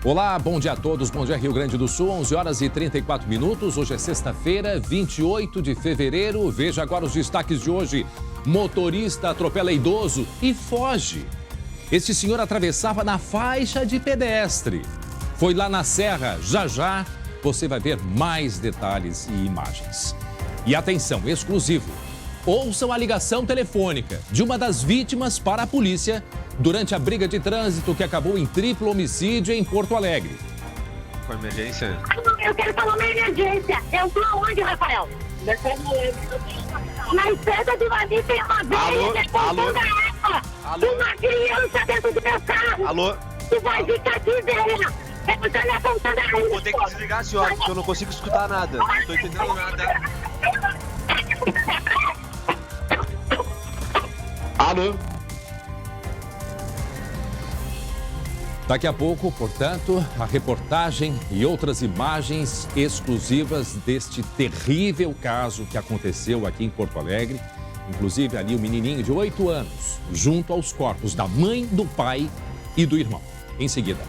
Olá, bom dia a todos, bom dia Rio Grande do Sul, 11 horas e 34 minutos. Hoje é sexta-feira, 28 de fevereiro. Veja agora os destaques de hoje. Motorista atropela idoso e foge. Este senhor atravessava na faixa de pedestre. Foi lá na serra, já você vai ver mais detalhes e imagens. E atenção, exclusivo. Ouçam a ligação telefônica de uma das vítimas para a polícia durante a briga de trânsito que acabou em triplo homicídio em Porto Alegre. Com emergência? Eu quero falar uma emergência. Eu estou aonde, Rafael? Na estrada de Vani tem uma velha depontando a água. Uma criança dentro do meu carro. Alô? Tu vai ficar aqui, velha. Você me apontando a água. Vou ter que desligar, senhora, porque eu não consigo escutar nada. Não estou entendendo nada. Alô? Daqui a pouco, portanto, a reportagem e outras imagens exclusivas deste terrível caso que aconteceu aqui em Porto Alegre. Inclusive, ali o menininho de 8 anos, junto aos corpos da mãe, do pai e do irmão. Em seguida.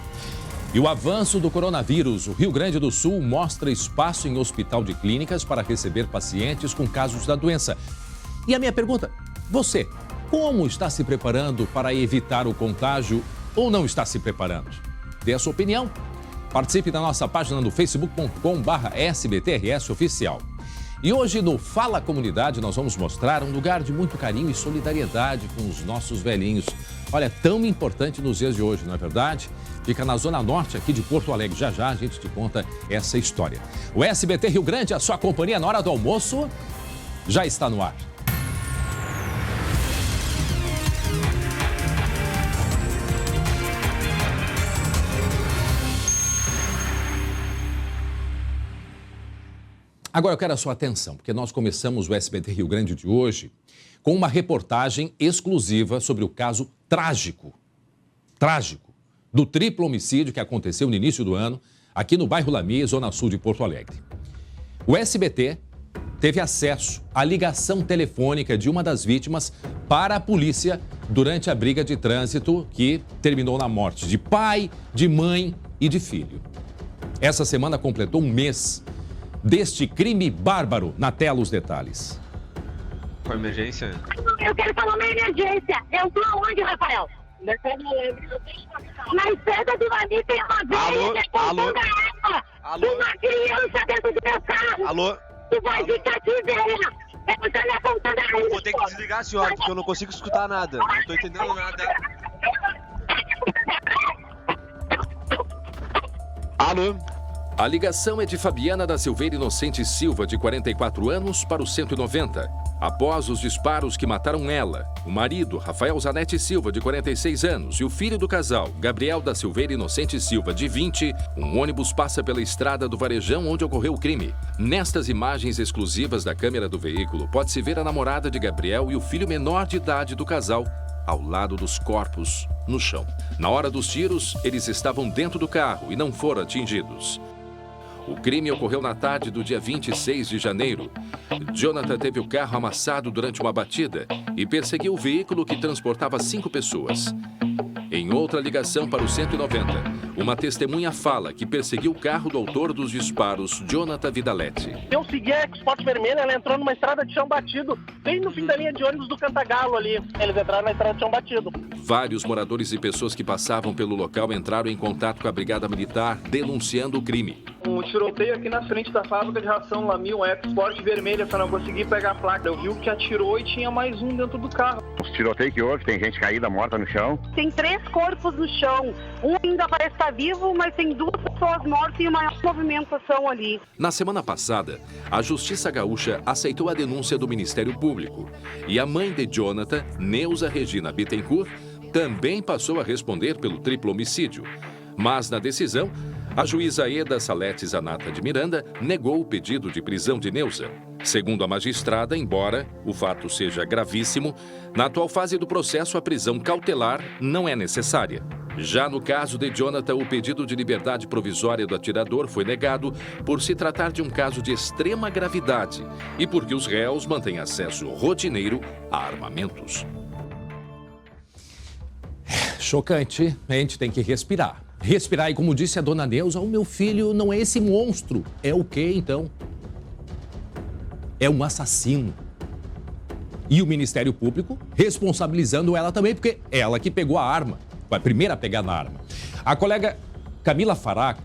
E o avanço do coronavírus. O Rio Grande do Sul mostra espaço em hospital de clínicas para receber pacientes com casos da doença. E a minha pergunta, você, como está se preparando para evitar o contágio ou não está se preparando? Dê a sua opinião. Participe da nossa página no facebook.com/SBTRS Oficial. E hoje no Fala Comunidade nós vamos mostrar um lugar de muito carinho e solidariedade com os nossos velhinhos. Olha, tão importante nos dias de hoje, não é verdade? Fica na Zona Norte aqui de Porto Alegre. Já a gente te conta essa história. O SBT Rio Grande, a sua companhia na hora do almoço, já está no ar. Agora eu quero a sua atenção, porque nós começamos o SBT Rio Grande de hoje com uma reportagem exclusiva sobre o caso trágico, do triplo homicídio que aconteceu no início do ano, aqui no bairro Lamy, zona sul de Porto Alegre. O SBT teve acesso à ligação telefônica de uma das vítimas para a polícia durante a briga de trânsito que terminou na morte de pai, de mãe e de filho. Essa semana completou um mês deste crime bárbaro. Na tela os detalhes. Com emergência? Eu quero falar uma emergência. Eu estou aonde, Rafael? Na estrada de Vani tem uma velha depontando a água. Uma criança dentro do meu carro. Alô? Tu vai ficar aqui, velha. Você me apontando a água. Vou ter que desligar, senhora, porque eu não consigo escutar nada. Não estou entendendo nada. Alô? A ligação é de Fabiana da Silveira Inocente Silva, de 44 anos, para o 190. Após os disparos que mataram ela, o marido, Rafael Zanetti Silva, de 46 anos, e o filho do casal, Gabriel da Silveira Inocente Silva, de 20, um ônibus passa pela estrada do Varejão onde ocorreu o crime. Nestas imagens exclusivas da câmera do veículo, pode-se ver a namorada de Gabriel e o filho menor de idade do casal, ao lado dos corpos, no chão. Na hora dos tiros, eles estavam dentro do carro e não foram atingidos. O crime ocorreu na tarde do dia 26 de janeiro. Jonathan teve o carro amassado durante uma batida e perseguiu o veículo que transportava 5 pessoas. Em outra ligação para o 190, uma testemunha fala que perseguiu o carro do autor dos disparos, Jonathan Vidaletti. Eu segui a Sport Vermelha, ela entrou numa estrada de chão batido, bem no fim da linha de ônibus do Cantagalo ali. Eles entraram na estrada de chão batido. Vários moradores e pessoas que passavam pelo local entraram em contato com a Brigada Militar, denunciando o crime. Um tiroteio aqui na frente da fábrica de ração Lamy, um Sport Vermelha, só não consegui pegar a placa. Eu vi o que atirou e tinha mais um dentro do carro. Os tiroteios que houve, tem gente caída, morta no chão. Tem 3 corpos no chão. Um ainda parece estar vivo, mas tem 2 pessoas mortas e uma movimentação ali. Na semana passada, a Justiça Gaúcha aceitou a denúncia do Ministério Público. E a mãe de Jonathan, Neuza Regina Bittencourt, também passou a responder pelo triplo homicídio. Mas na decisão, a juíza Eda Salete Zanata de Miranda negou o pedido de prisão de Neuza. Segundo a magistrada, embora o fato seja gravíssimo, na atual fase do processo a prisão cautelar não é necessária. Já no caso de Jonathan, o pedido de liberdade provisória do atirador foi negado por se tratar de um caso de extrema gravidade e porque os réus mantêm acesso rotineiro a armamentos. Chocante, a gente tem que respirar. respirar. E como disse a dona Neuza, o meu filho não é esse monstro. É o quê, então? É um assassino. E o Ministério Público responsabilizando ela também, porque é ela que pegou a arma. Foi a primeira a pegar na arma. A colega Camila Faraco,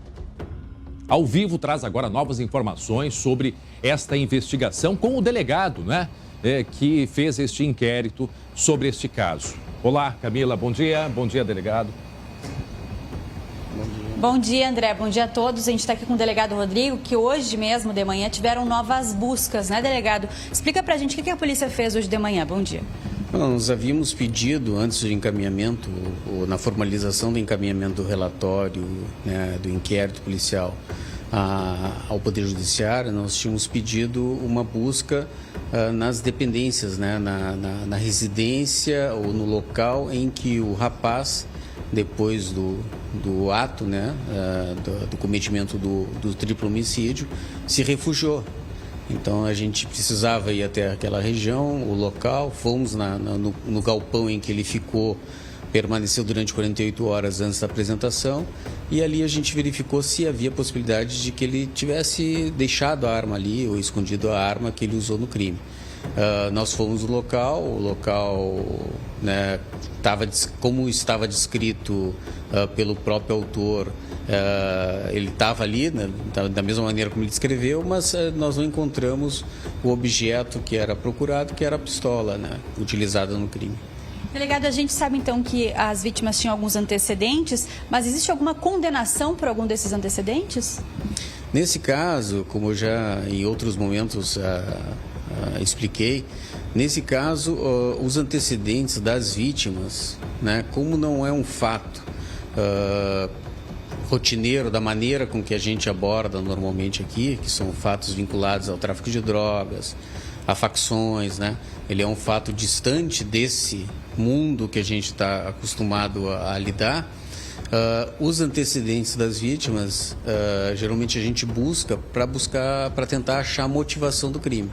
ao vivo, traz agora novas informações sobre esta investigação com o delegado, né? Que fez este inquérito sobre este caso. Olá, Camila, bom dia. Bom dia, delegado. Bom dia, André. Bom dia a todos. A gente está aqui com o delegado Rodrigo, que hoje mesmo de manhã tiveram novas buscas, né, delegado? Explica pra gente o que a polícia fez hoje de manhã. Bom dia. Nós havíamos pedido, antes do encaminhamento, ou na formalização do encaminhamento do relatório, né, do inquérito policial ao Poder Judiciário, nós tínhamos pedido uma busca nas dependências, né, na residência ou no local em que o rapaz, depois do ato, né, do cometimento do triplo homicídio, se refugiou. Então a gente precisava ir até aquela região, o local, fomos no galpão em que ele ficou, permaneceu durante 48 horas antes da apresentação, e ali a gente verificou se havia possibilidade de que ele tivesse deixado a arma ali ou escondido a arma que ele usou no crime. Nós fomos no local, o local, né, como estava descrito pelo próprio autor, ele estava ali, né, da mesma maneira como ele descreveu, mas nós não encontramos o objeto que era procurado, que era a pistola, né, utilizada no crime. Delegado, a gente sabe então que as vítimas tinham alguns antecedentes, mas existe alguma condenação por algum desses antecedentes? Nesse caso, como eu já em outros momentos expliquei, nesse caso, os antecedentes das vítimas, né, como não é um fato rotineiro da maneira com que a gente aborda normalmente aqui, que são fatos vinculados ao tráfico de drogas, a facções, né? Ele é um fato distante desse mundo que a gente está acostumado a lidar. Os antecedentes das vítimas, geralmente a gente busca para tentar achar a motivação do crime.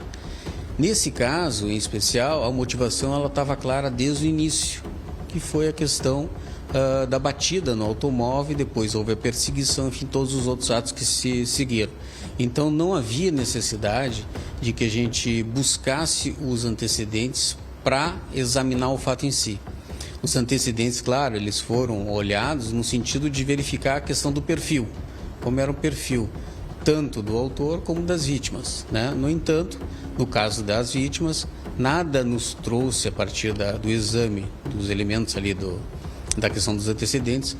Nesse caso, em especial, a motivação ela estava clara desde o início, que foi a questão da batida no automóvel, depois houve a perseguição, enfim, todos os outros atos que se seguiram. Então não havia necessidade de que a gente buscasse os antecedentes para examinar o fato em si. Os antecedentes, claro, eles foram olhados no sentido de verificar a questão do perfil, como era o perfil tanto do autor como das vítimas, né? No entanto, no caso das vítimas, nada nos trouxe a partir do exame dos elementos ali da questão dos antecedentes,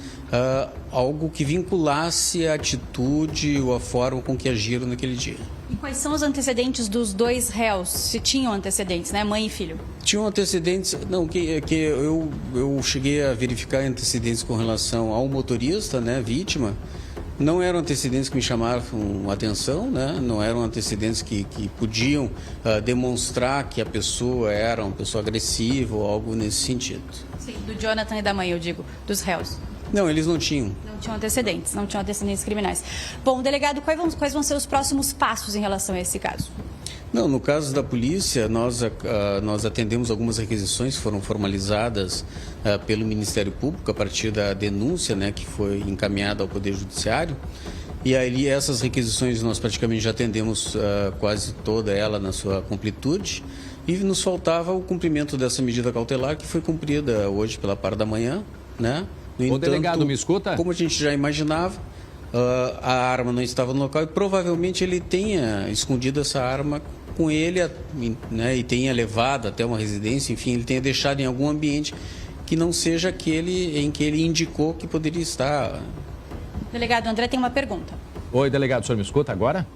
algo que vinculasse a atitude ou a forma com que agiram naquele dia. E quais são os antecedentes dos dois réus? Se tinham antecedentes, né? Mãe e filho. Tinham antecedentes, não, que eu cheguei a verificar antecedentes com relação ao motorista, né, vítima. Não eram antecedentes que me chamaram atenção, né? Não eram antecedentes que podiam demonstrar que a pessoa era uma pessoa agressiva ou algo nesse sentido. Sim, do Jonathan e da mãe, eu digo, dos réus. Não, eles não tinham. Não tinham antecedentes criminais. Bom, delegado, quais vão ser os próximos passos em relação a esse caso? Não, no caso da polícia, nós atendemos algumas requisições que foram formalizadas pelo Ministério Público a partir da denúncia, né, que foi encaminhada ao Poder Judiciário. E aí essas requisições nós praticamente já atendemos quase toda ela na sua completude. E nos faltava o cumprimento dessa medida cautelar que foi cumprida hoje pela parte da manhã, né? No entanto, delegado, me escuta? Como a gente já imaginava, a arma não estava no local e provavelmente ele tenha escondido essa arma com ele, né, e tenha levado até uma residência, enfim, ele tenha deixado em algum ambiente que não seja aquele em que ele indicou que poderia estar. Delegado, André tem uma pergunta. Oi, delegado, o senhor me escuta agora?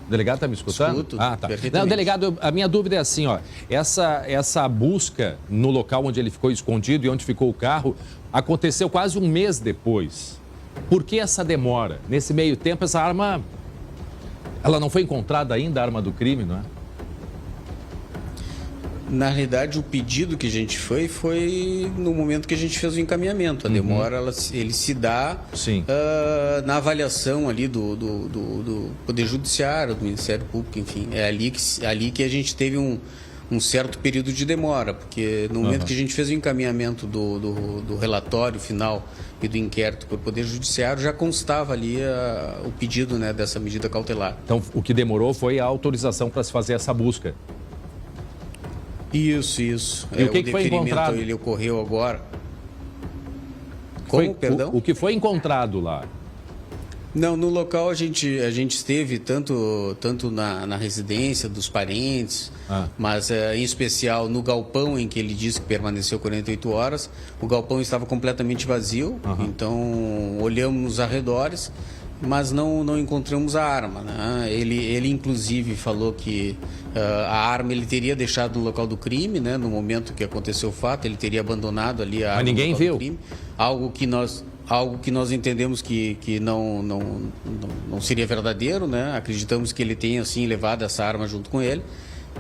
O delegado está me escutando? Escuto, tá. Não, delegado, a minha dúvida é assim, ó, essa busca no local onde ele ficou escondido e onde ficou o carro aconteceu quase um mês depois. Por que essa demora? Nesse meio tempo, essa arma, ela não foi encontrada ainda, a arma do crime, não é? Na realidade, o pedido que a gente foi no momento que a gente fez o encaminhamento. A demora, ele se dá na avaliação ali do Poder Judiciário, do Ministério Público, enfim. É ali que a gente teve um um certo período de demora, porque no momento que a gente fez o encaminhamento do relatório final e do inquérito para o Poder Judiciário, já constava ali o pedido, né, dessa medida cautelar. Então, o que demorou foi a autorização para se fazer essa busca. Isso. E o que foi encontrado? Ele ocorreu agora. Como, perdão? O que foi encontrado lá? Não, no local a gente esteve tanto na residência dos parentes, mas em especial no galpão em que ele disse que permaneceu 48 horas. O galpão estava completamente vazio, então olhamos nos arredores, mas não encontramos a arma, né? Ele inclusive falou que a arma ele teria deixado no local do crime, né? No momento que aconteceu o fato, ele teria abandonado ali a arma. Mas ninguém viu. Do crime, algo que nós entendemos que não seria verdadeiro, né? Acreditamos que ele tenha, sim, levado essa arma junto com ele.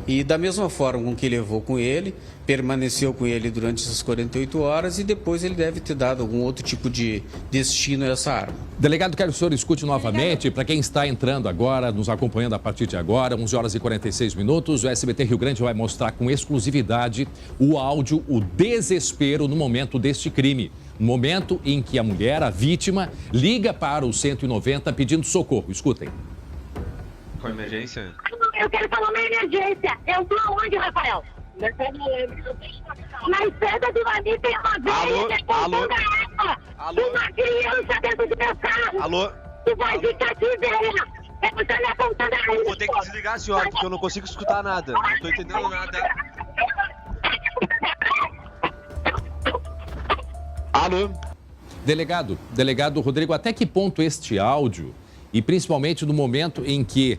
E da mesma forma com que levou com ele, permaneceu com ele durante essas 48 horas e depois ele deve ter dado algum outro tipo de destino a essa arma. Delegado, quero que o senhor escute novamente, para quem está entrando agora, nos acompanhando a partir de agora, 11 horas e 46 minutos, o SBT Rio Grande vai mostrar com exclusividade o áudio, o desespero no momento deste crime. No momento em que a mulher, a vítima, liga para o 190 pedindo socorro. Escutem. Com emergência? Eu quero falar uma emergência. Eu tô aonde, Rafael? Na estrada do Lami tem uma velha depontando a água. Uma criança dentro do meu carro. Alô? Tu vai ficar aqui, velha. Você me apontando a água. Vou ter que desligar, senhora, porque eu não consigo escutar nada. Não tô entendendo nada. Alô? Delegado Rodrigo, até que ponto este áudio, e principalmente no momento em que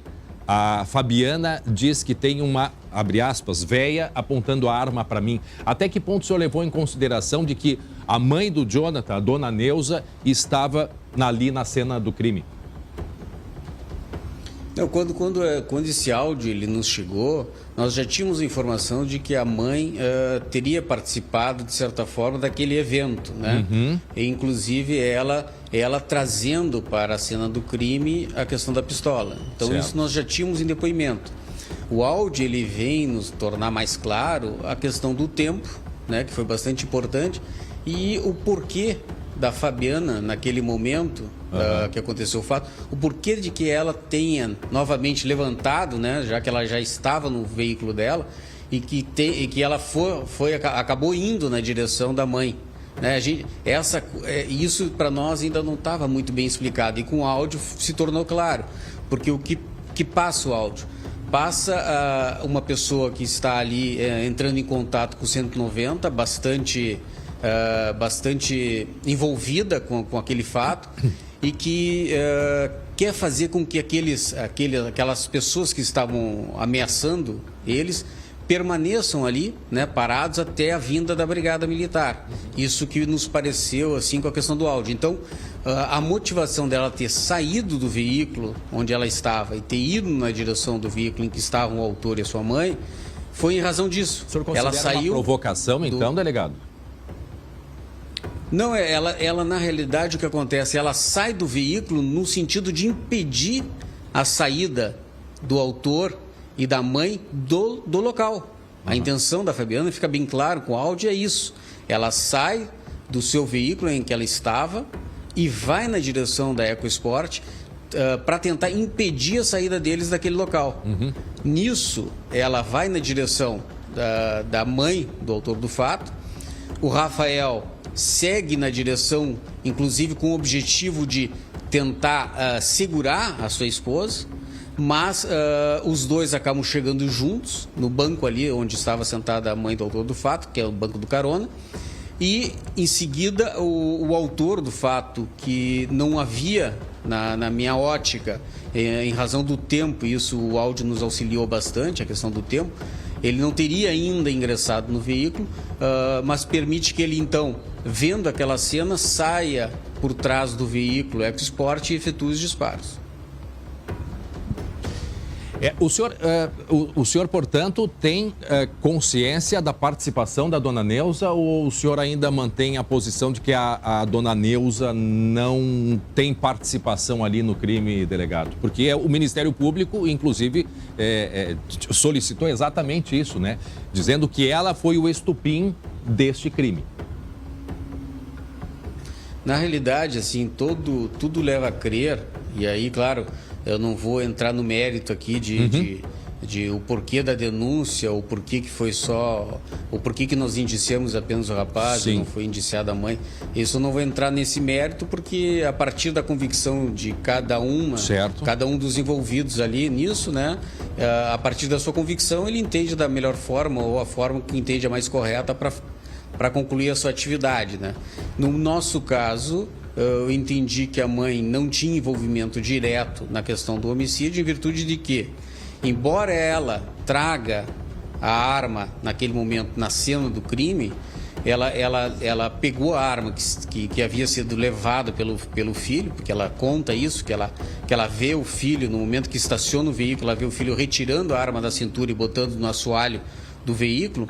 a Fabiana diz que tem uma, abre aspas, véia apontando a arma para mim, até que ponto o senhor levou em consideração de que a mãe do Jonathan, a dona Neuza, estava ali na cena do crime? Não, quando esse áudio ele nos chegou, nós já tínhamos informação de que a mãe teria participado, de certa forma, daquele evento, né? E, inclusive, ela trazendo para a cena do crime a questão da pistola. Então, certo. Isso nós já tínhamos em depoimento. O áudio, ele vem nos tornar mais claro a questão do tempo, né? Que foi bastante importante, e o porquê da Fabiana, naquele momento que aconteceu o fato, o porquê de que ela tenha novamente levantado, né, já que ela já estava no veículo dela, e que ela acabou indo na direção da mãe. Né? Isso para nós ainda não estava muito bem explicado, e com o áudio se tornou claro, porque o que passa o áudio? Passa uma pessoa que está ali entrando em contato com o 190, bastante envolvida com aquele fato e que quer fazer com que aquelas pessoas que estavam ameaçando eles permaneçam ali, né, parados até a vinda da Brigada Militar. Isso que nos pareceu assim com a questão do áudio. Então, a motivação dela ter saído do veículo onde ela estava e ter ido na direção do veículo em que estavam o autor e a sua mãe foi em razão disso. O senhor considera ela saiu uma provocação, então, delegado? Não, ela na realidade o que acontece, ela sai do veículo no sentido de impedir a saída do autor e da mãe do local. A intenção da Fabiana, fica bem claro com o áudio, é isso. Ela sai do seu veículo em que ela estava e vai na direção da EcoSport para tentar impedir a saída deles daquele local. Nisso, ela vai na direção da mãe do autor do fato. O Rafael segue na direção, inclusive com o objetivo de tentar segurar a sua esposa, mas os dois acabam chegando juntos no banco ali onde estava sentada a mãe do autor do fato, que é o banco do carona, e em seguida o autor do fato, que não havia, na minha ótica, em razão do tempo, isso o áudio nos auxiliou bastante, a questão do tempo, ele não teria ainda ingressado no veículo, mas permite que ele então, vendo aquela cena, saia por trás do veículo EcoSport e efetue os disparos. O senhor, portanto, tem consciência da participação da dona Neuza ou o senhor ainda mantém a posição de que a dona Neuza não tem participação ali no crime, delegado? Porque o Ministério Público, inclusive, solicitou exatamente isso, né? Dizendo que ela foi o estupim deste crime. Na realidade, assim, tudo leva a crer, e aí, claro, eu não vou entrar no mérito aqui de o porquê da denúncia, o porquê que foi só, o porquê que nós indiciamos apenas o rapaz, e não foi indiciada a mãe. Isso eu não vou entrar nesse mérito, porque a partir da convicção de cada um dos envolvidos ali nisso, né, a partir da sua convicção, ele entende da melhor forma ou a forma que entende a mais correta para concluir a sua atividade, né. No nosso caso, eu entendi que a mãe não tinha envolvimento direto na questão do homicídio, em virtude de que, embora ela traga a arma naquele momento na cena do crime, ela pegou a arma que havia sido levada pelo filho, porque ela conta isso, que ela vê o filho, no momento que estaciona o veículo, ela vê o filho retirando a arma da cintura e botando no assoalho do veículo.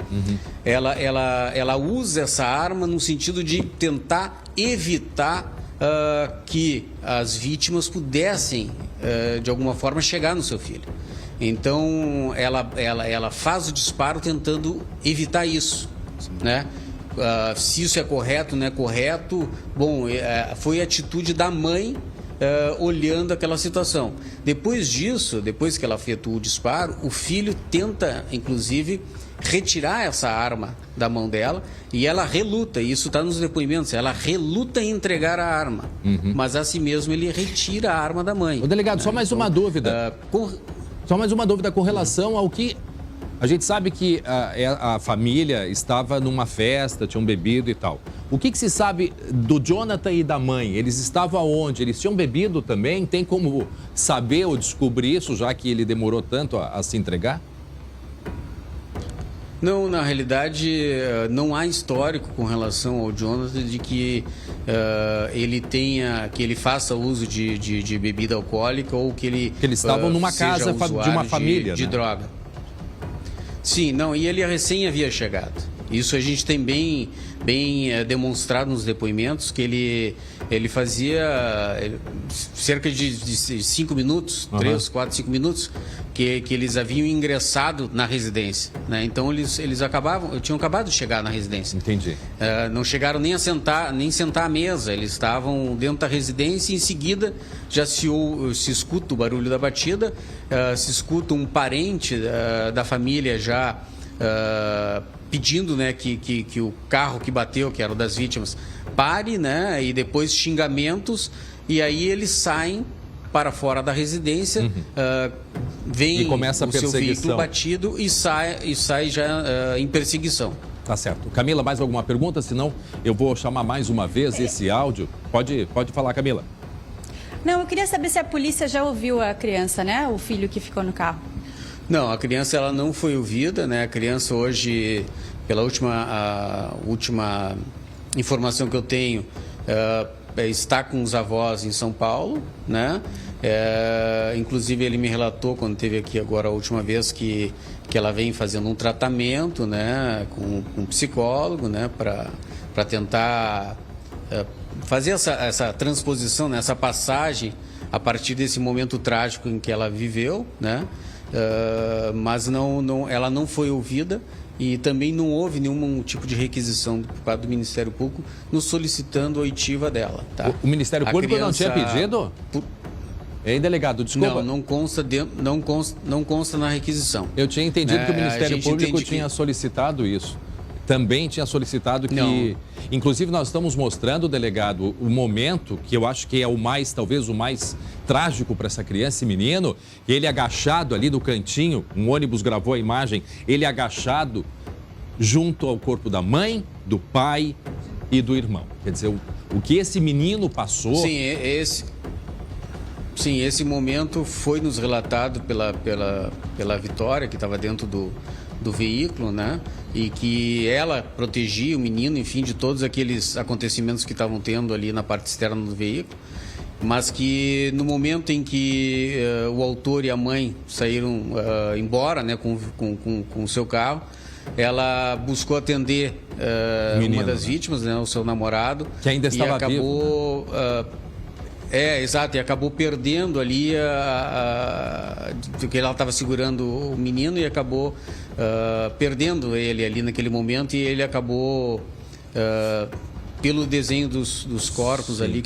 Ela usa essa arma no sentido de tentar evitar que as vítimas pudessem, de alguma forma, chegar no seu filho. Então, ela faz o disparo tentando evitar isso, né? Se isso é correto, não é correto, bom, foi a atitude da mãe olhando aquela situação. Depois disso, depois que ela efetua o disparo, o filho tenta, inclusive, retirar essa arma da mão dela e ela reluta, e isso está nos depoimentos, ela reluta em entregar a arma, mas assim mesmo ele retira a arma da mãe. Ô, delegado, só mais uma dúvida. Só mais uma dúvida com relação ao que... A gente sabe que a família estava numa festa, tinham bebido e tal. O que se sabe do Jonathan e da mãe? Eles estavam aonde? Eles tinham bebido também? Tem como saber ou descobrir isso, já que ele demorou tanto a se entregar? Não, na realidade, não há histórico com relação ao Jonathan de que ele faça uso de bebida alcoólica ou que ele... Que eles estavam numa casa de uma família, de droga. Sim, não, e ele recém havia chegado. Isso a gente tem bem demonstrado nos depoimentos, que ele fazia cerca de 5 minutos, 3, 4, 5 minutos, que eles haviam ingressado na residência, né? Então eles tinham acabado de chegar na residência. Entendi. Não chegaram nem sentar à mesa, eles estavam dentro da residência e em seguida já se escuta o barulho da batida, se escuta um parente da família já pedindo, né, que o carro que bateu, que era o das vítimas, pare, né, e depois xingamentos, e aí eles saem para fora da residência, vem o seu veículo batido e sai já em perseguição. Tá certo. Camila, mais alguma pergunta? Senão eu vou chamar mais uma vez esse áudio. Pode falar, Camila. Não, eu queria saber se a polícia já ouviu a criança, né, o filho que ficou no carro. Não, a criança ela não foi ouvida, né? A criança hoje, pela última informação que eu tenho, está com os avós em São Paulo, né? Inclusive ele me relatou quando esteve aqui agora a última vez que ela vem fazendo um tratamento, né? Com um psicólogo, né? Para tentar fazer essa transposição, né? Essa passagem a partir desse momento trágico em que ela viveu, né? Mas ela não foi ouvida e também não houve nenhum tipo de requisição por parte do Ministério Público nos solicitando a oitiva dela. Tá? O Ministério Público não tinha pedido? Hein, delegado, desculpa. Não consta na requisição. Eu tinha entendido que o Ministério Público tinha solicitado isso. Também tinha solicitado que... Não. Inclusive, nós estamos mostrando, delegado, o momento que eu acho que é talvez o mais trágico para essa criança e menino, ele agachado ali no cantinho, um ônibus gravou a imagem, ele agachado junto ao corpo da mãe, do pai e do irmão. Quer dizer, o que esse menino passou... Sim, esse momento foi nos relatado pela Vitória, que estava dentro do veículo, né? E que ela protegia o menino, enfim, de todos aqueles acontecimentos que estavam tendo ali na parte externa do veículo. mas que no momento em que o autor e a mãe saíram embora, né, com o seu carro, ela buscou atender uma das vítimas, né, o seu namorado, que ainda estava e acabou exato, e acabou perdendo ali que ela estava segurando o menino e acabou perdendo ele ali naquele momento, e ele acabou pelo desenho dos corpos ali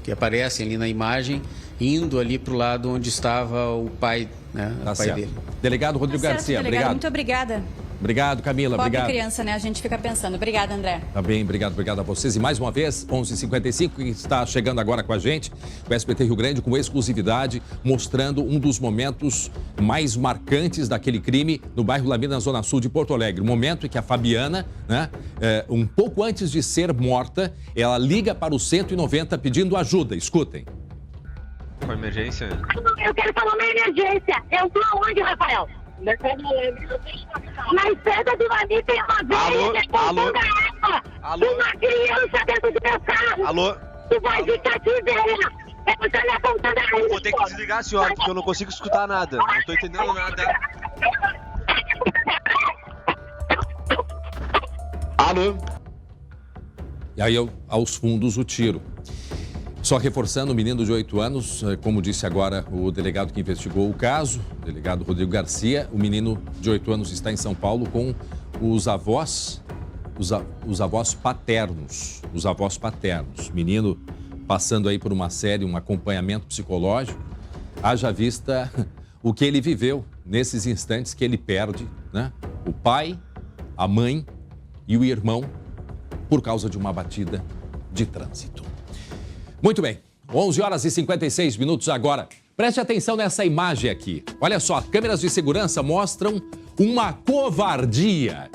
que aparecem ali na imagem, indo ali para o lado onde estava o pai, né, o pai dele. Delegado Rodrigo Garcia, delegado, obrigado. muito obrigada. Obrigado, Camila. Pobre Obrigado. criança, né? A gente fica pensando. Obrigada, André. Tá bem, obrigado a vocês. E mais uma vez, 11h55, que está chegando agora com a gente, o SBT Rio Grande, com exclusividade, mostrando um dos momentos mais marcantes daquele crime no bairro Lamina, na zona sul de Porto Alegre. O momento em que a Fabiana, né, um pouco antes de ser morta, ela liga para o 190 pedindo ajuda. Escutem. Com emergência? Eu quero falar uma emergência. Eu tô aonde, Rafael? Na estrada do Lami tem uma velha contando água. Uma criança dentro do meu carro. Alô? Tu vai ficar aqui, velha. Você me apontando a Eu vou ter que desligar, senhora, porque eu não consigo escutar nada. Não tô entendendo nada. Alô? E aí, aos fundos, o tiro. Só reforçando, o menino de 8 anos, como disse agora o delegado que investigou o caso, o delegado Rodrigo Garcia, o menino de 8 anos está em São Paulo com os avós paternos. Os avós paternos. Menino passando aí por uma série, um acompanhamento psicológico. Haja vista o que ele viveu nesses instantes que ele perde, né? O pai, a mãe e o irmão por causa de uma batida de trânsito. Muito bem, 11h56 agora. Preste atenção nessa imagem aqui. Olha só, câmeras de segurança mostram uma covardia.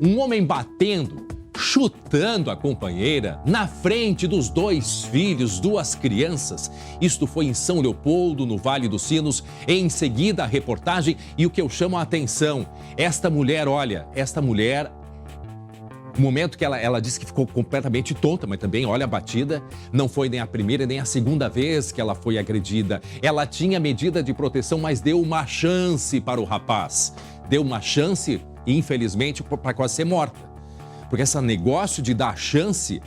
Um homem batendo, chutando a companheira na frente dos 2 filhos, 2 crianças. Isto foi em São Leopoldo, no Vale dos Sinos. Em seguida, a reportagem e o que eu chamo a atenção. Esta mulher, o momento que ela disse que ficou completamente tonta, mas também, olha a batida, não foi nem a primeira nem a segunda vez que ela foi agredida. Ela tinha medida de proteção, mas deu uma chance para o rapaz. Deu uma chance e, infelizmente, para quase ser morta. Porque esse negócio de dar chance,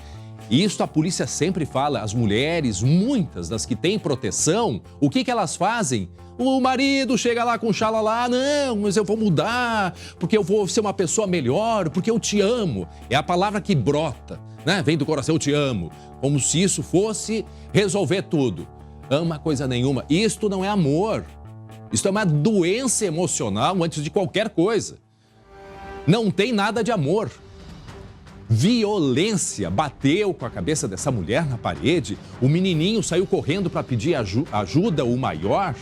e isso a polícia sempre fala, as mulheres, muitas das que têm proteção, o que elas fazem? O marido chega lá com xalalá, não, mas eu vou mudar, porque eu vou ser uma pessoa melhor, porque eu te amo. É a palavra que brota, né? Vem do coração, eu te amo. Como se isso fosse resolver tudo. Ama coisa nenhuma. Isto não é amor. Isto é uma doença emocional antes de qualquer coisa. Não tem nada de amor. Violência. Bateu com a cabeça dessa mulher na parede. O menininho saiu correndo para pedir ajuda, o maior.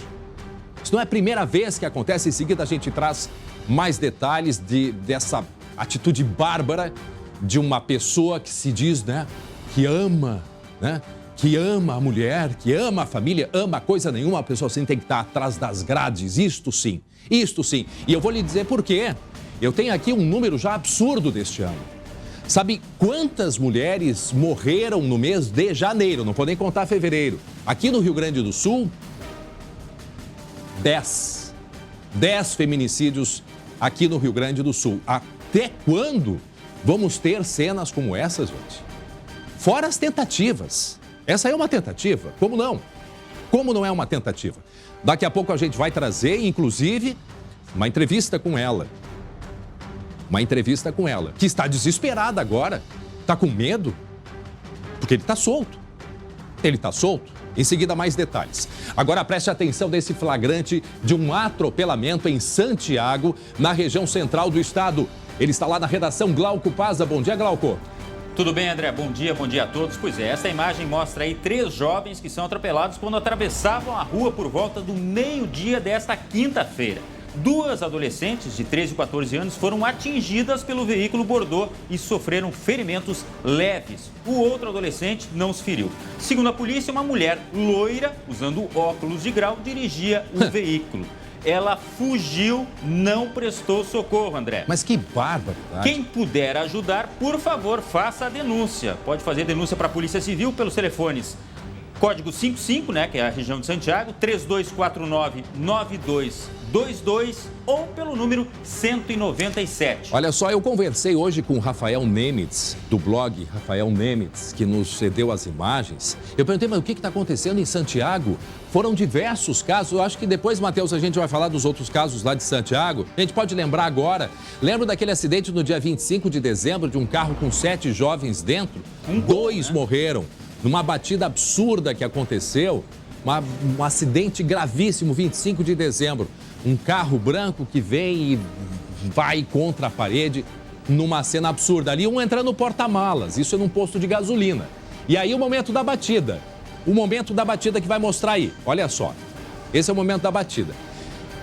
Isso não é a primeira vez que acontece. Em seguida, a gente traz mais detalhes dessa atitude bárbara de uma pessoa que se diz, né, que ama, né, que ama a mulher, que ama a família, ama coisa nenhuma. A pessoa assim tem que estar atrás das grades. Isto sim. E eu vou lhe dizer por quê. Eu tenho aqui um número já absurdo deste ano. Sabe quantas mulheres morreram no mês de janeiro? Não vou nem contar fevereiro. Aqui no Rio Grande do Sul, 10 feminicídios aqui no Rio Grande do Sul. Até quando vamos ter cenas como essas, gente? Fora as tentativas. Essa é uma tentativa. Como não? Como não é uma tentativa? Daqui a pouco a gente vai trazer, inclusive, uma entrevista com ela. Que está desesperada agora. Está com medo. Porque ele está solto. Em seguida, mais detalhes. Agora, preste atenção nesse flagrante de um atropelamento em Santiago, na região central do estado. Ele está lá na redação, Glauco Paza. Bom dia, Glauco. Tudo bem, André? Bom dia a todos. Pois é, essa imagem mostra aí 3 jovens que são atropelados quando atravessavam a rua por volta do meio-dia desta quinta-feira. 2 adolescentes de 13 e 14 anos foram atingidas pelo veículo Bordeaux e sofreram ferimentos leves. O outro adolescente não se feriu. Segundo a polícia, uma mulher loira, usando óculos de grau, dirigia o veículo. Ela fugiu, não prestou socorro, André. Mas que barbaridade. Quem puder ajudar, por favor, faça a denúncia. Pode fazer denúncia para a Polícia Civil pelos telefones código 55, né, que é a região de Santiago, 3249-9222 ou pelo número 197. Olha só, eu conversei hoje com o Rafael Nemitz, do blog Rafael Nemitz, que nos cedeu as imagens. Eu perguntei, mas o que está acontecendo em Santiago? Foram diversos casos. Eu acho que depois, Matheus, a gente vai falar dos outros casos lá de Santiago. A gente pode lembrar agora. Lembro daquele acidente no dia 25 de dezembro de um carro com 7 jovens dentro? 2 morreram. Numa batida absurda que aconteceu, um acidente gravíssimo, 25 de dezembro. Um carro branco que vem e vai contra a parede numa cena absurda. Ali um entrando no porta-malas, isso é num posto de gasolina. E aí o momento da batida. O momento da batida que vai mostrar aí. Olha só, esse é o momento da batida.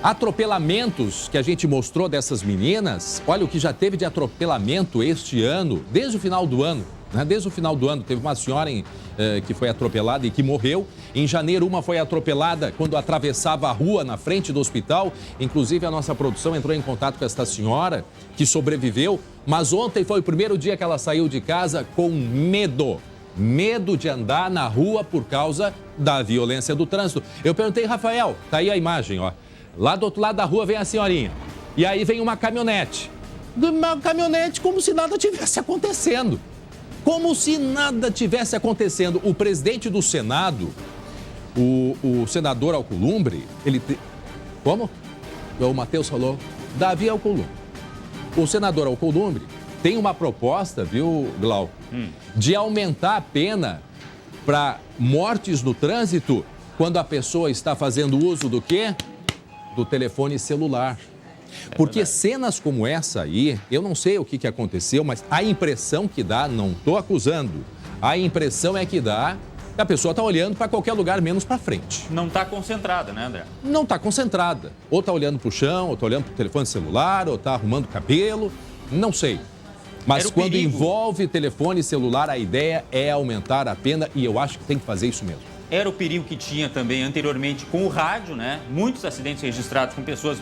Atropelamentos que a gente mostrou dessas meninas, olha o que já teve de atropelamento este ano, desde o final do ano. Desde o final do ano, teve uma senhora que foi atropelada e que morreu. Em janeiro, uma foi atropelada quando atravessava a rua na frente do hospital. Inclusive, a nossa produção entrou em contato com esta senhora, que sobreviveu. Mas ontem foi o primeiro dia que ela saiu de casa com medo. Medo de andar na rua por causa da violência do trânsito. Eu perguntei, Rafael, tá aí a imagem, ó. Lá do outro lado da rua vem a senhorinha. E aí vem uma caminhonete. Uma caminhonete como se nada tivesse acontecendo. Como se nada tivesse acontecendo. O presidente do Senado, o senador Alcolumbre, Como? O Matheus falou. Davi Alcolumbre. O senador Alcolumbre tem uma proposta, viu, Glau? De aumentar a pena para mortes no trânsito quando a pessoa está fazendo uso do quê? Do telefone celular. Porque cenas como essa aí, eu não sei o que aconteceu, mas a impressão que dá, não estou acusando, a impressão é que dá que a pessoa está olhando para qualquer lugar menos para frente. Não está concentrada, né, André? Não está concentrada. Ou está olhando para o chão, ou está olhando para o telefone celular, ou está arrumando cabelo, não sei. Mas quando envolve telefone celular, a ideia é aumentar a pena e eu acho que tem que fazer isso mesmo. Era o perigo que tinha também anteriormente com o rádio, né? Muitos acidentes registrados com pessoas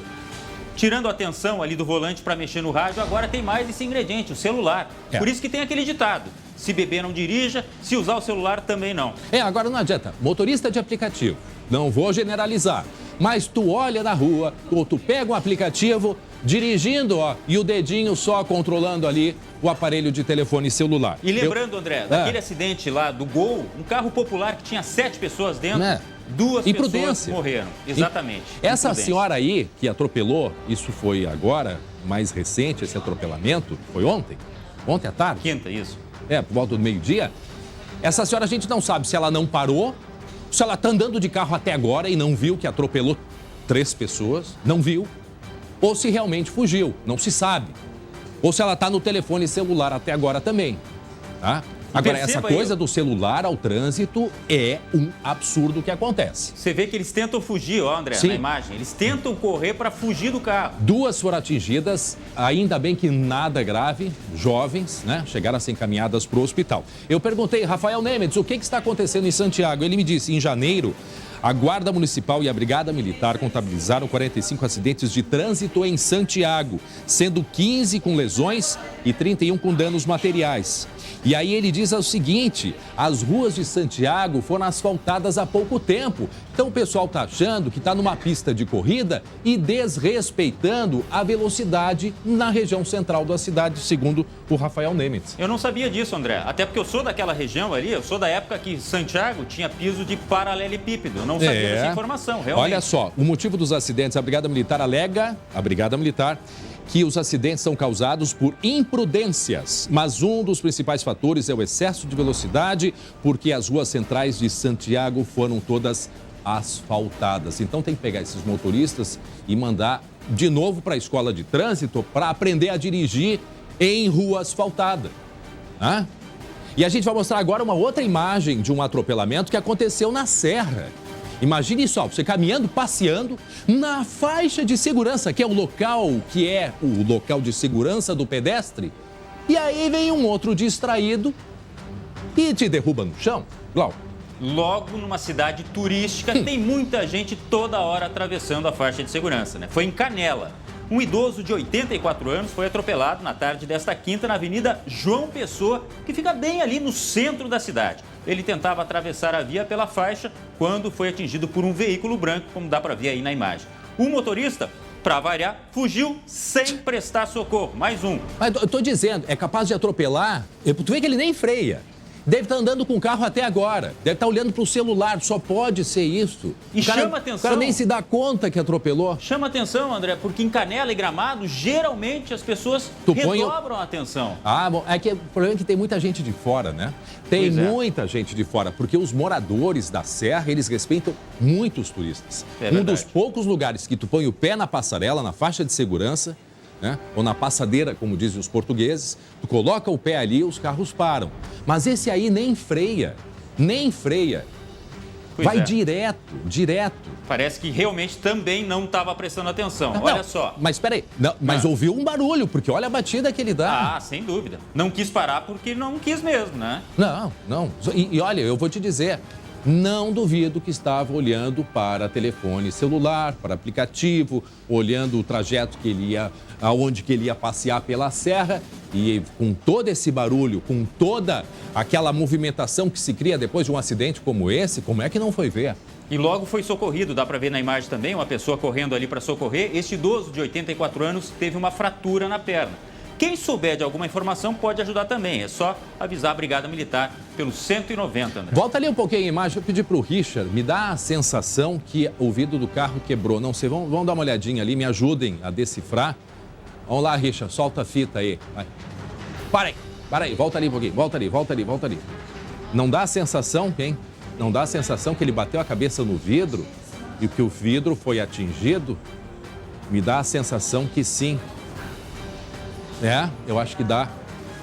tirando a atenção ali do volante para mexer no rádio, agora tem mais esse ingrediente, o celular. Por isso que tem aquele ditado, se beber não dirija, se usar o celular também não. Agora não adianta, motorista de aplicativo, não vou generalizar, mas tu olha na rua, ou tu pega um aplicativo dirigindo, ó, e o dedinho só controlando ali o aparelho de telefone celular. E lembrando, André, daquele acidente lá do Gol, um carro popular que tinha 7 pessoas dentro, 2 pessoas morreram. Exatamente. Essa senhora aí que atropelou, isso foi agora, mais recente, esse atropelamento, foi ontem? Ontem à tarde? Quinta, isso. Por volta do meio-dia. Essa senhora a gente não sabe se ela não parou, se ela está andando de carro até agora e não viu que atropelou 3 pessoas, não viu, ou se realmente fugiu, não se sabe. Ou se ela está no telefone celular até agora também, tá? Agora, essa coisa do celular ao trânsito é um absurdo que acontece. Você vê que eles tentam fugir, ó, André, na imagem. Eles tentam correr para fugir do carro. 2 foram atingidas, ainda bem que nada grave, jovens, né? Chegaram a ser encaminhadas para o hospital. Eu perguntei, Rafael Nemitz, o que está acontecendo em Santiago? Ele me disse, em janeiro, a Guarda Municipal e a Brigada Militar contabilizaram 45 acidentes de trânsito em Santiago, sendo 15 com lesões e 31 com danos materiais. E aí ele diz o seguinte, as ruas de Santiago foram asfaltadas há pouco tempo. Então o pessoal está achando que está numa pista de corrida e desrespeitando a velocidade na região central da cidade, segundo o Rafael Nemitz. Eu não sabia disso, André. Até porque eu sou daquela região ali, eu sou da época que Santiago tinha piso de paralelepípedo. Eu não sabia dessa informação, realmente. Olha só, o motivo dos acidentes, a Brigada Militar alega, que os acidentes são causados por imprudências, mas um dos principais fatores é o excesso de velocidade, porque as ruas centrais de Santiago foram todas asfaltadas. Então tem que pegar esses motoristas e mandar de novo para a escola de trânsito para aprender a dirigir em rua asfaltada. E a gente vai mostrar agora uma outra imagem de um atropelamento que aconteceu na Serra. Imagine só, você caminhando, passeando na faixa de segurança, que é o local de segurança do pedestre. E aí vem um outro distraído e te derruba no chão. Logo numa cidade turística, tem muita gente toda hora atravessando a faixa de segurança, né? Foi em Canela. Um idoso de 84 anos foi atropelado na tarde desta quinta na Avenida João Pessoa, que fica bem ali no centro da cidade. ele tentava atravessar a via pela faixa quando foi atingido por um veículo branco, como dá para ver aí na imagem. O motorista, para variar, fugiu sem prestar socorro. Mais um. Mas eu tô dizendo, é capaz de atropelar. Tu vê que ele nem freia. Deve estar andando com o carro até agora. Deve estar olhando para o celular. Só pode ser isso. E chama atenção. O cara nem se dá conta que atropelou. Chama atenção, André, porque em Canela e Gramado, geralmente as pessoas redobram a atenção. Ah, bom. É que o problema é que tem muita gente de fora, né? Tem muita gente de fora, porque os moradores da Serra, eles respeitam muito os turistas. Um dos poucos lugares que tu põe o pé na passarela, na faixa de segurança, né? Ou na passadeira, como dizem os portugueses, tu coloca o pé ali, os carros param. Mas esse aí nem freia, nem freia. Vai direto. Parece que realmente também não estava prestando atenção. Não, olha só. Mas espera aí, mas ouviu um barulho, porque olha a batida que ele dá. Ah, sem dúvida. Não quis parar porque não quis mesmo, né? Não. E olha, eu vou te dizer, não duvido que estava olhando para telefone celular, para aplicativo, olhando o trajeto que ele ia, aonde que ele ia passear pela serra, e com todo esse barulho, com toda aquela movimentação que se cria depois de um acidente como esse, como é que não foi ver? E logo foi socorrido, dá para ver na imagem também, uma pessoa correndo ali para socorrer. Este idoso de 84 anos teve uma fratura na perna. Quem souber de alguma informação pode ajudar também. É só avisar a Brigada Militar pelo 190, André. Volta ali um pouquinho a imagem. Eu pedi para o Richard, me dá a sensação que o vidro do carro quebrou. Não sei, vamos dar uma olhadinha ali, me ajudem a decifrar. Vamos lá, Richard, solta a fita aí. Vai. Para aí, volta ali um pouquinho. Volta ali. Não dá a sensação, hein? Não dá a sensação que ele bateu a cabeça no vidro e que o vidro foi atingido? Me dá a sensação que sim. Eu acho que dá.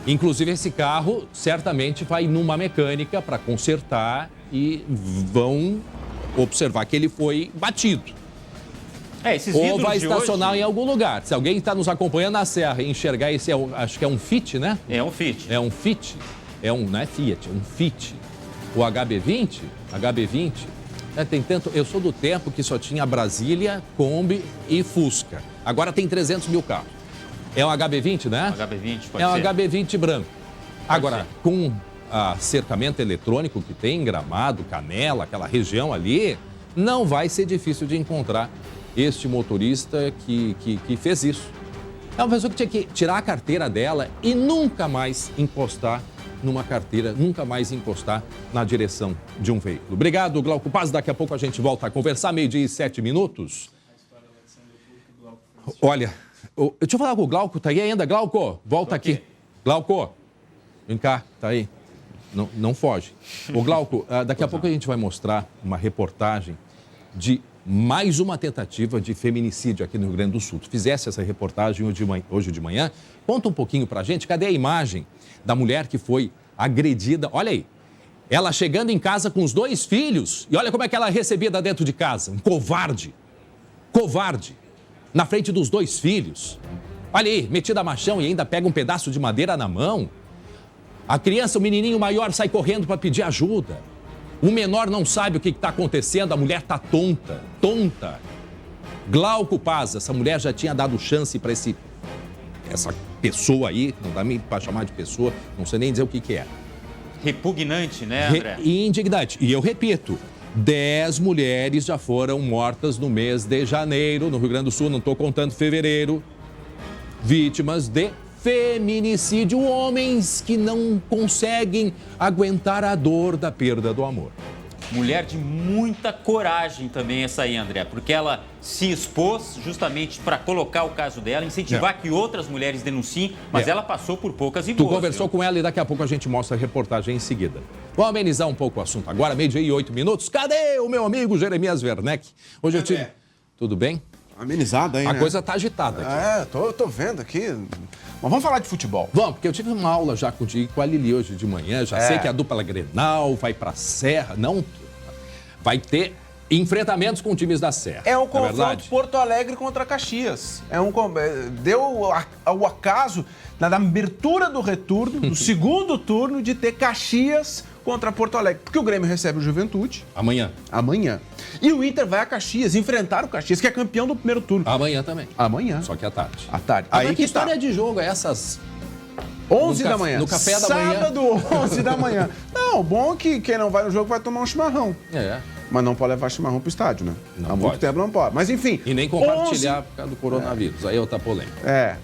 Inclusive, esse carro certamente vai numa mecânica para consertar e vão observar que ele foi batido. Ou vai estacionar em algum lugar. Se alguém está nos acompanhando na Serra e enxergar esse, acho que é um Fit, né? É um Fit. Não é Fiat, é um Fit. O HB20, tem tanto. Eu sou do tempo que só tinha Brasília, Kombi e Fusca. Agora tem 300 mil carros. É um HB20, né? HB20, pode ser. É um HB20 branco. Agora, com o cercamento eletrônico que tem em Gramado, Canela, aquela região ali, não vai ser difícil de encontrar este motorista que fez isso. É uma pessoa que tinha que tirar a carteira dela e nunca mais encostar numa carteira, nunca mais encostar na direção de um veículo. Obrigado, Glauco Paz. Daqui a pouco a gente volta a conversar, 12:07. Olha, deixa eu falar com o Glauco, tá aí ainda? Glauco, volta aqui. Glauco, vem cá, tá aí. Não foge. Ô, Glauco, daqui a pouco a gente vai mostrar uma reportagem de mais uma tentativa de feminicídio aqui no Rio Grande do Sul. Tu fizesse essa reportagem hoje de manhã. Conta um pouquinho pra gente. Cadê a imagem da mulher que foi agredida? Olha aí. Ela chegando em casa com os 2 filhos. E olha como é que ela é recebida dentro de casa. Um covarde. Na frente dos 2 filhos. Olha aí, metida a machão e ainda pega um pedaço de madeira na mão. A criança, o menininho maior, sai correndo para pedir ajuda. O menor não sabe o que está acontecendo, a mulher está tonta. Glauco Paz, essa mulher já tinha dado chance para essa pessoa aí, não dá nem para chamar de pessoa, não sei nem dizer o que é. Repugnante, né, André? Indignante. E eu repito, 10 mulheres já foram mortas no mês de janeiro, no Rio Grande do Sul, não estou contando fevereiro, vítimas de feminicídio, homens que não conseguem aguentar a dor da perda do amor. Mulher de muita coragem também essa aí, André, porque ela se expôs justamente para colocar o caso dela, incentivar que outras mulheres denunciem, mas ela passou por poucas e boas. Tu conversou com ela e daqui a pouco a gente mostra a reportagem em seguida. Vamos amenizar um pouco o assunto agora, 12:08. Cadê o meu amigo Jeremias Werneck? Hoje eu tive... Tudo bem? Amenizada aí, A coisa tá agitada aqui. Tô vendo aqui. Mas vamos falar de futebol. Vamos, porque eu tive uma aula já contigo com a Lili hoje de manhã. Já sei que a dupla Grenal vai pra Serra. Não, vai ter enfrentamentos com times da Serra. É um confronto Porto Alegre contra Caxias. Deu o acaso na abertura do retorno, do segundo turno, de ter Caxias contra Porto Alegre. Porque o Grêmio recebe o Juventude. Amanhã. E o Inter vai a Caxias, enfrentar o Caxias, que é campeão do primeiro turno. Amanhã também. Amanhã. Só que à tarde. À tarde. Aí que história de jogo é essas? 11 da manhã. No café da manhã. Sábado, 11 da manhã. Não, bom é que quem não vai no jogo vai tomar um chimarrão. É. Mas não pode levar chimarrão pro estádio, né? Não Há muito tempo não pode. Mas enfim. E nem compartilhar por causa do coronavírus. Aí é outra polêmica. É.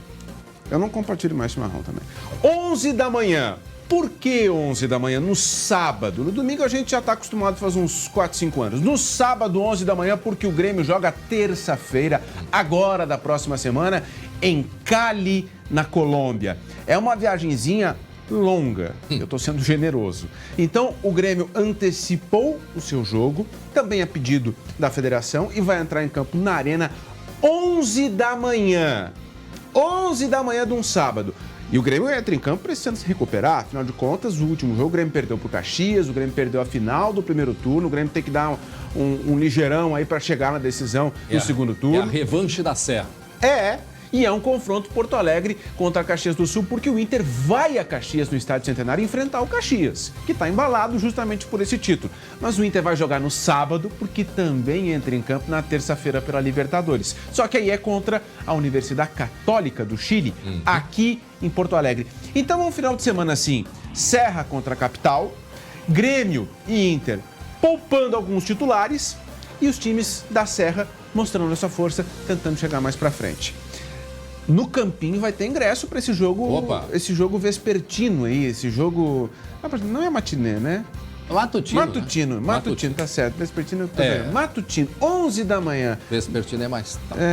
Eu não compartilho mais chimarrão também. 11 da manhã. Por que 11 da manhã? No sábado. No domingo a gente já está acostumado faz uns 4, 5 anos. No sábado, 11 da manhã, porque o Grêmio joga terça-feira, agora da próxima semana, em Cali, na Colômbia. É uma viagenzinha longa. Eu estou sendo generoso. Então, o Grêmio antecipou o seu jogo, também a pedido da federação, e vai entrar em campo na Arena 11 da manhã. 11 da manhã de um sábado. E o Grêmio entra em campo precisando se recuperar. Afinal de contas, o último jogo o Grêmio perdeu pro Caxias, o Grêmio perdeu a final do primeiro turno, o Grêmio tem que dar um ligeirão aí para chegar na decisão do segundo turno. É a revanche da Serra. E é um confronto Porto Alegre contra Caxias do Sul, porque o Inter vai a Caxias no Estádio Centenário enfrentar o Caxias, que está embalado justamente por esse título. Mas o Inter vai jogar no sábado, porque também entra em campo na terça-feira pela Libertadores. Só que aí é contra a Universidade Católica do Chile, aqui em Porto Alegre. Então é um final de semana assim, Serra contra a Capital, Grêmio e Inter poupando alguns titulares e os times da Serra mostrando essa força, tentando chegar mais pra frente. No Campinho vai ter ingresso para esse jogo, esse jogo vespertino aí, esse jogo... Não é matiné, né? Matutino, tá certo. Vespertino, matutino, 11 da manhã. Vespertino é mais tarde.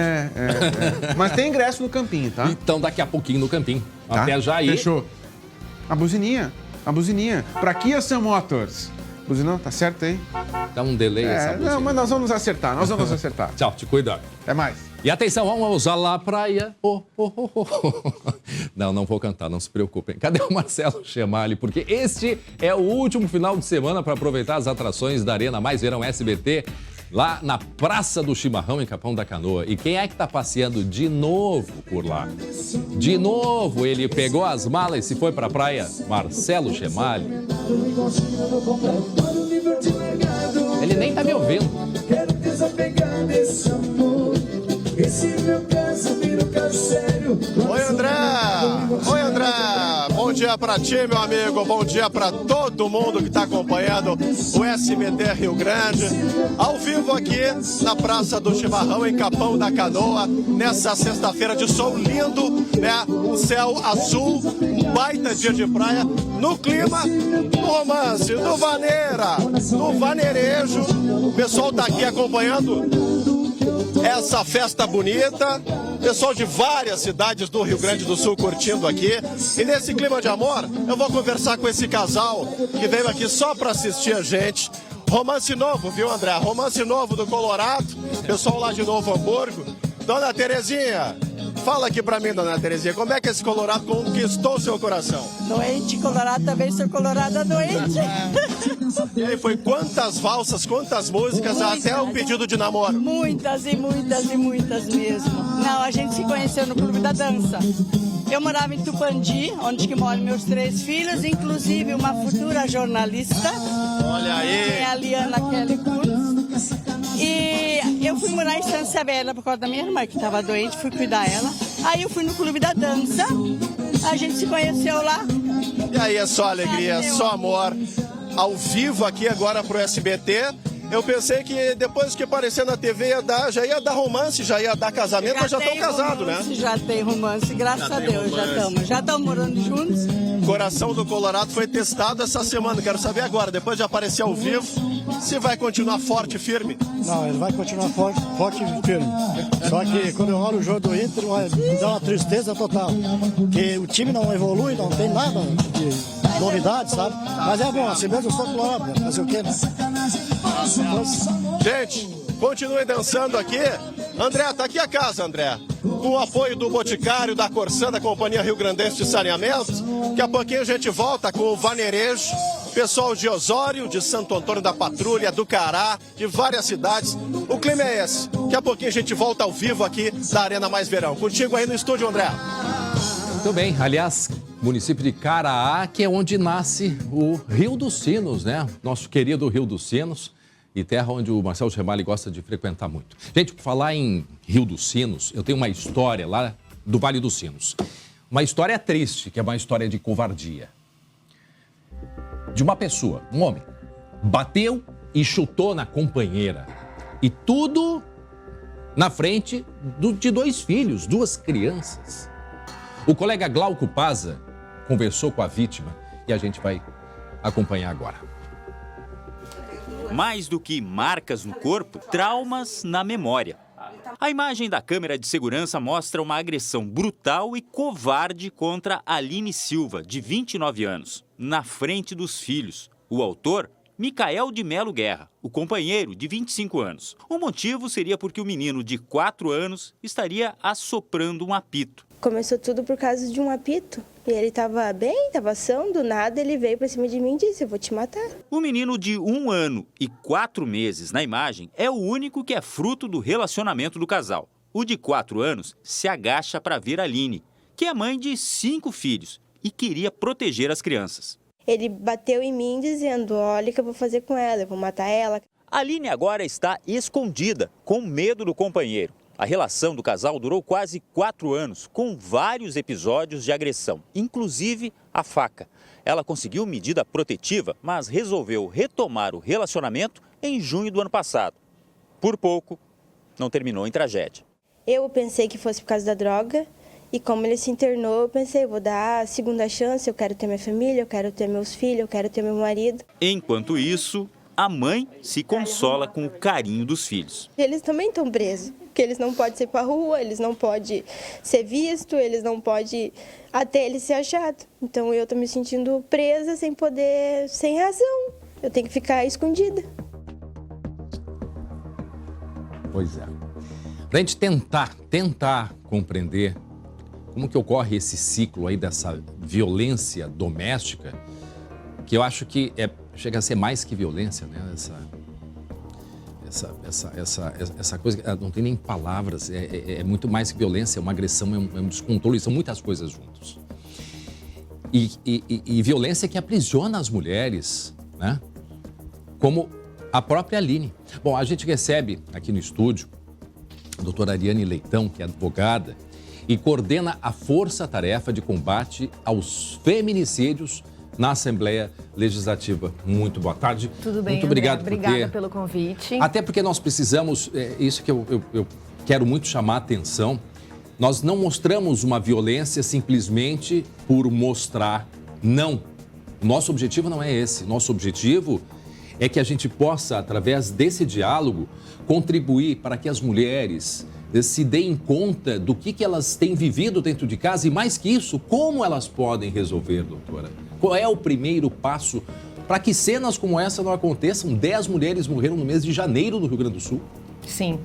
Mas tem ingresso no Campinho, tá? Então daqui a pouquinho no Campinho. Tá? Até já aí. Fechou. A buzininha. Pra Kia Sun Motors. Buzinão, tá certo aí? Dá um delay essa buzina. Não, mas nós vamos acertar, Tchau, te cuida. Até mais. E atenção, vamos lá à praia. Não vou cantar, não se preocupem. Cadê o Marcelo Chemali? Porque este é o último final de semana para aproveitar as atrações da Arena Mais Verão SBT, lá na Praça do Chimarrão, em Capão da Canoa. E quem é que está passeando de novo por lá? De novo, ele pegou as malas e se foi para a praia. Marcelo Chemali. Ele nem tá me ouvindo. Quero desapegar desse amor. Esse meu caso vira um caso sério. Oi, André! Bom dia pra ti, meu amigo. Bom dia pra todo mundo que tá acompanhando o SBT Rio Grande. Ao vivo aqui na Praça do Chimarrão, em Capão da Canoa, nessa sexta-feira de sol lindo, né? O céu azul, um baita dia de praia, no clima do romance, do vaneira, do vaneirejo. O pessoal tá aqui acompanhando essa festa bonita, pessoal de várias cidades do Rio Grande do Sul curtindo aqui. E nesse clima de amor, eu vou conversar com esse casal que veio aqui só para assistir a gente. Romance novo, viu, André? Romance novo do Colorado, pessoal lá de Novo Hamburgo. Dona Terezinha, fala aqui pra mim, dona Terezinha, como é que esse Colorado conquistou o seu coração? Doente, Colorado também, sou colorada doente. E aí, foi quantas valsas, quantas músicas, muitas, até o pedido de namoro? Muitas e muitas e muitas mesmo. Não, a gente se conheceu no Clube da Dança. Eu morava em Tupandi, onde que moram meus 3 filhos, inclusive uma futura jornalista. Olha aí! É a Liana Kelly Cruz. E eu fui morar em Estância Velha por causa da minha irmã, que estava doente, fui cuidar dela. Aí eu fui no Clube da Dança, a gente se conheceu lá. E aí é só alegria, é só amor. Ao vivo aqui agora pro SBT. Eu pensei que depois que aparecer na TV já ia dar romance, já ia dar casamento, mas já estão casados, né? Já tem romance, graças a Deus, já estamos morando juntos. Coração do Colorado foi testado essa semana, quero saber agora, depois de aparecer ao vivo, se vai continuar forte e firme. Não, ele vai continuar forte e firme. Só que quando eu olho o jogo do Inter, me dá uma tristeza total. Porque o time não evolui, não tem nada de novidade, sabe? Mas é bom, assim mesmo eu sou Colorado, fazer o quê, né? Gente, continue dançando aqui. André, tá aqui a casa, André. Com o apoio do Boticário, da Corsã, da Companhia Rio Grandense de Saneamento. Daqui a pouquinho a gente volta com o vaneirejo. Pessoal de Osório, de Santo Antônio da Patrulha, do Cará, de várias cidades. O clima é esse. Daqui a pouquinho a gente volta ao vivo aqui da Arena Mais Verão. Contigo aí no estúdio, André. Muito bem. Aliás, município de Caraá, que é onde nasce o Rio dos Sinos, né? Nosso querido Rio dos Sinos. E terra onde o Marcelo Chemali gosta de frequentar muito. Gente, por falar em Rio dos Sinos, eu tenho uma história lá do Vale dos Sinos. uma história triste, que é uma história de covardia. De uma pessoa, um homem, bateu e chutou na companheira. E tudo na frente de 2 filhos, 2 crianças. O colega Glauco Paza conversou com a vítima e a gente vai acompanhar agora. Mais do que marcas no corpo, traumas na memória. A imagem da câmera de segurança mostra uma agressão brutal e covarde contra Aline Silva, de 29 anos, na frente dos filhos. O autor, Micael de Melo Guerra, o companheiro, de 25 anos. O motivo seria porque o menino, de 4 anos, estaria assoprando um apito. Começou tudo por causa de um apito. E ele estava bem, estava são, do nada ele veio para cima de mim e disse, eu vou te matar. O menino de 1 ano e 4 meses na imagem é o único que é fruto do relacionamento do casal. O de 4 anos se agacha para ver a Aline, que é mãe de 5 filhos e queria proteger as crianças. Ele bateu em mim dizendo, olha o que eu vou fazer com ela, eu vou matar ela. A Aline agora está escondida, com medo do companheiro. A relação do casal durou quase 4 anos, com vários episódios de agressão, inclusive a faca. Ela conseguiu medida protetiva, mas resolveu retomar o relacionamento em junho do ano passado. Por pouco, não terminou em tragédia. Eu pensei que fosse por causa da droga e como ele se internou, eu pensei, vou dar a segunda chance, eu quero ter minha família, eu quero ter meus filhos, eu quero ter meu marido. Enquanto isso, a mãe se consola com o carinho dos filhos. Eles também estão presos, porque eles não podem sair para a rua, eles não podem ser vistos, eles não podem até ele ser achado. Então eu estou me sentindo presa sem poder, sem razão. Eu tenho que ficar escondida. Pois é. Pra gente tentar compreender como que ocorre esse ciclo aí dessa violência doméstica, que eu acho que chega a ser mais que violência, né? Essa coisa, não tem nem palavras, é muito mais que violência, é uma agressão, é um descontrole, são muitas coisas juntos. E violência que aprisiona as mulheres, né? Como a própria Aline. Bom, a gente recebe aqui no estúdio a doutora Ariane Leitão, que é advogada e coordena a Força-Tarefa de Combate aos Feminicídios na Assembleia Legislativa. Muito boa tarde. Tudo bem, muito obrigado André. Obrigada pelo convite. Até porque nós precisamos, isso que eu quero muito chamar a atenção, nós não mostramos uma violência simplesmente por mostrar, não. Nosso objetivo não é esse. Nosso objetivo é que a gente possa, através desse diálogo, contribuir para que as mulheres se deem conta do que elas têm vivido dentro de casa e, mais que isso, como elas podem resolver, doutora. Qual é o primeiro passo para que cenas como essa não aconteçam? 10 mulheres morreram no mês de janeiro no Rio Grande do Sul. Sim.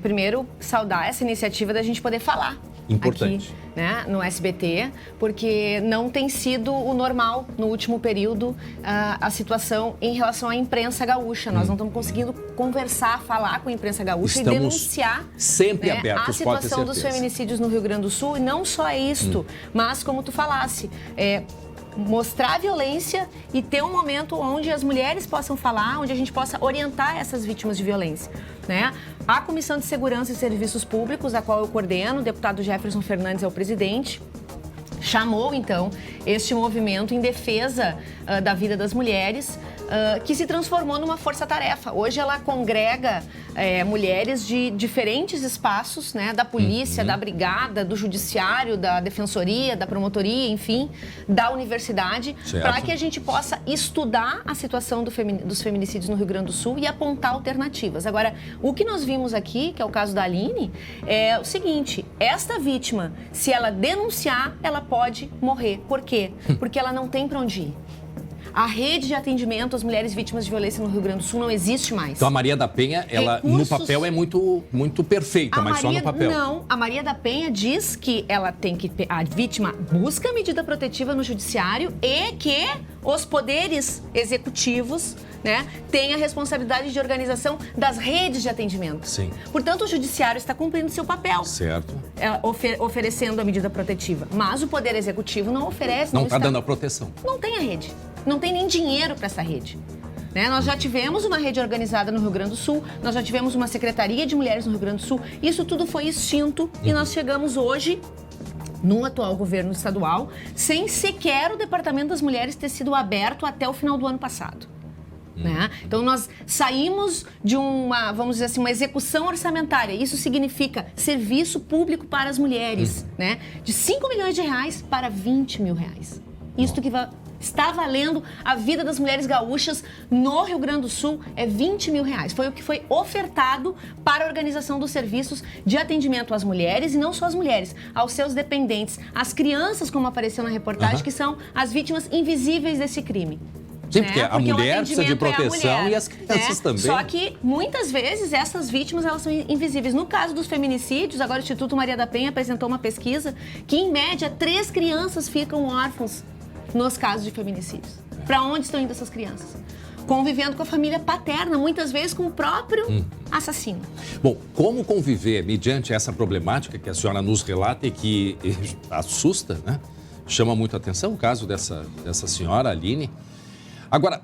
Primeiro, saudar essa iniciativa da gente poder falar. Importante. Aqui, né, no SBT, porque não tem sido o normal no último período a situação em relação à imprensa gaúcha. Nós não estamos conseguindo conversar, falar com a imprensa gaúcha e denunciar sempre abertos, a situação dos feminicídios no Rio Grande do Sul. E não só isto, mas como tu falasse, mostrar a violência e ter um momento onde as mulheres possam falar, onde a gente possa orientar essas vítimas de violência, né? A Comissão de Segurança e Serviços Públicos, a qual eu coordeno, o deputado Jefferson Fernandes é o presidente, chamou, então, este movimento em defesa da vida das mulheres, que se transformou numa força-tarefa. Hoje ela congrega mulheres de diferentes espaços, né, da polícia, da brigada, do judiciário, da defensoria, da promotoria, enfim, da universidade, para que a gente possa estudar a situação dos feminicídios no Rio Grande do Sul e apontar alternativas. Agora, o que nós vimos aqui, que é o caso da Aline, é o seguinte: esta vítima, se ela denunciar, ela pode morrer. Por quê? Porque ela não tem para onde ir. A rede de atendimento às mulheres vítimas de violência no Rio Grande do Sul não existe mais. Então a Maria da Penha, ela no papel é muito perfeita, mas só no papel. Não, a Maria da Penha diz que ela tem que... A vítima busca medida protetiva no judiciário e que os poderes executivos, né, têm a responsabilidade de organização das redes de atendimento. Sim. Portanto, o judiciário está cumprindo seu papel. Certo. Oferecendo a medida protetiva. Mas o poder executivo não oferece. Não está dando a proteção. Não tem a rede. Não tem nem dinheiro para essa rede. Né? Nós já tivemos uma rede organizada no Rio Grande do Sul, nós já tivemos uma secretaria de mulheres no Rio Grande do Sul, isso tudo foi extinto e nós chegamos hoje no atual governo estadual, sem sequer o Departamento das Mulheres ter sido aberto até o final do ano passado. Né? Então, nós saímos de uma, vamos dizer assim, uma execução orçamentária. Isso significa serviço público para as mulheres, né? De 5 milhões de reais para 20 mil reais. Isso que está valendo a vida das mulheres gaúchas no Rio Grande do Sul é 20 mil reais. Foi o que foi ofertado para a organização dos serviços de atendimento às mulheres, e não só às mulheres, aos seus dependentes, às crianças, como apareceu na reportagem, que são as vítimas invisíveis desse crime. Sim, porque a mulher precisa de proteção e as crianças também. Só que, muitas vezes, essas vítimas elas são invisíveis. No caso dos feminicídios, agora o Instituto Maria da Penha apresentou uma pesquisa que, em média, 3 crianças ficam órfãos nos casos de feminicídios. Para onde estão indo essas crianças? Convivendo com a família paterna, muitas vezes com o próprio assassino. Bom, como conviver mediante essa problemática que a senhora nos relata e que assusta, né? Chama muito a atenção o caso dessa senhora, Aline. Agora,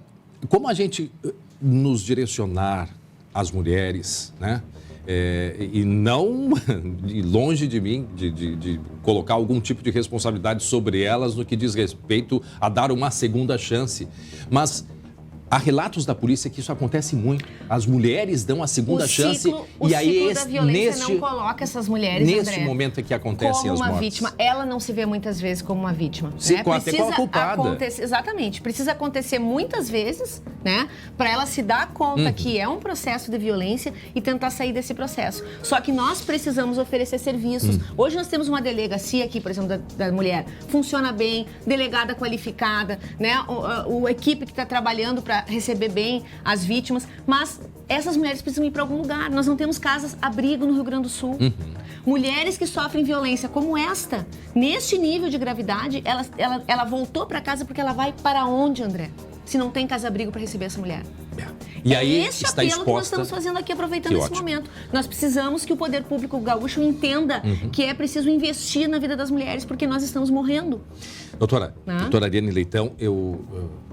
como a gente nos direcionar às mulheres, né? E não, longe de mim, de colocar algum tipo de responsabilidade sobre elas no que diz respeito a dar uma segunda chance. Mas há relatos da polícia que isso acontece muito. As mulheres dão a segunda chance e aí da violência não coloca essas mulheres, nesse momento é que acontecem as mortes. Como uma vítima, ela não se vê muitas vezes como uma vítima. Sim, né? até como a culpada. Exatamente. Precisa acontecer muitas vezes, né, para ela se dar conta que é um processo de violência e tentar sair desse processo. Só que nós precisamos oferecer serviços. Hoje nós temos uma delegacia aqui, por exemplo, da mulher. Funciona bem, delegada qualificada, né, o equipe que está trabalhando para receber bem as vítimas, mas essas mulheres precisam ir para algum lugar. Nós não temos casas-abrigo no Rio Grande do Sul. Mulheres que sofrem violência como esta, neste nível de gravidade, ela voltou para casa porque ela vai para onde, André? Se não tem casa-abrigo para receber essa mulher. E aí esse está apelo exposta... que nós estamos fazendo aqui, aproveitando esse momento. Nós precisamos que o poder público gaúcho entenda que é preciso investir na vida das mulheres, porque nós estamos morrendo. Doutora Ariane Leitão,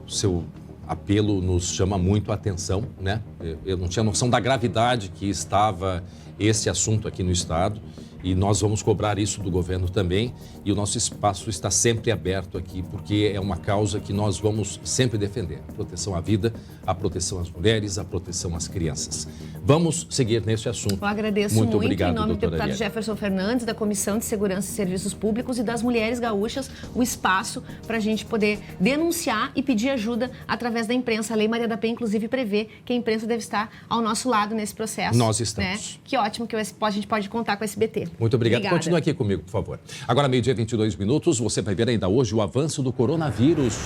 seu apelo nos chama muito a atenção, né? Eu não tinha noção da gravidade que estava esse assunto aqui no estado e nós vamos cobrar isso do governo também, e o nosso espaço está sempre aberto aqui, porque é uma causa que nós vamos sempre defender. A proteção à vida, a proteção às mulheres, a proteção às crianças. Vamos seguir nesse assunto. Eu agradeço muito obrigado, em nome do deputado Ariane. Jefferson Fernandes, da Comissão de Segurança e Serviços Públicos e das mulheres gaúchas, o espaço para a gente poder denunciar e pedir ajuda através da imprensa. A Lei Maria da Penha, inclusive, prevê que a imprensa deve estar ao nosso lado nesse processo. Nós estamos. Né? Que ótimo que a gente pode contar com o SBT. Muito obrigado. Obrigada. Continue aqui comigo, por favor. Agora, meio-dia, 22 minutos, você vai ver ainda hoje o avanço do coronavírus.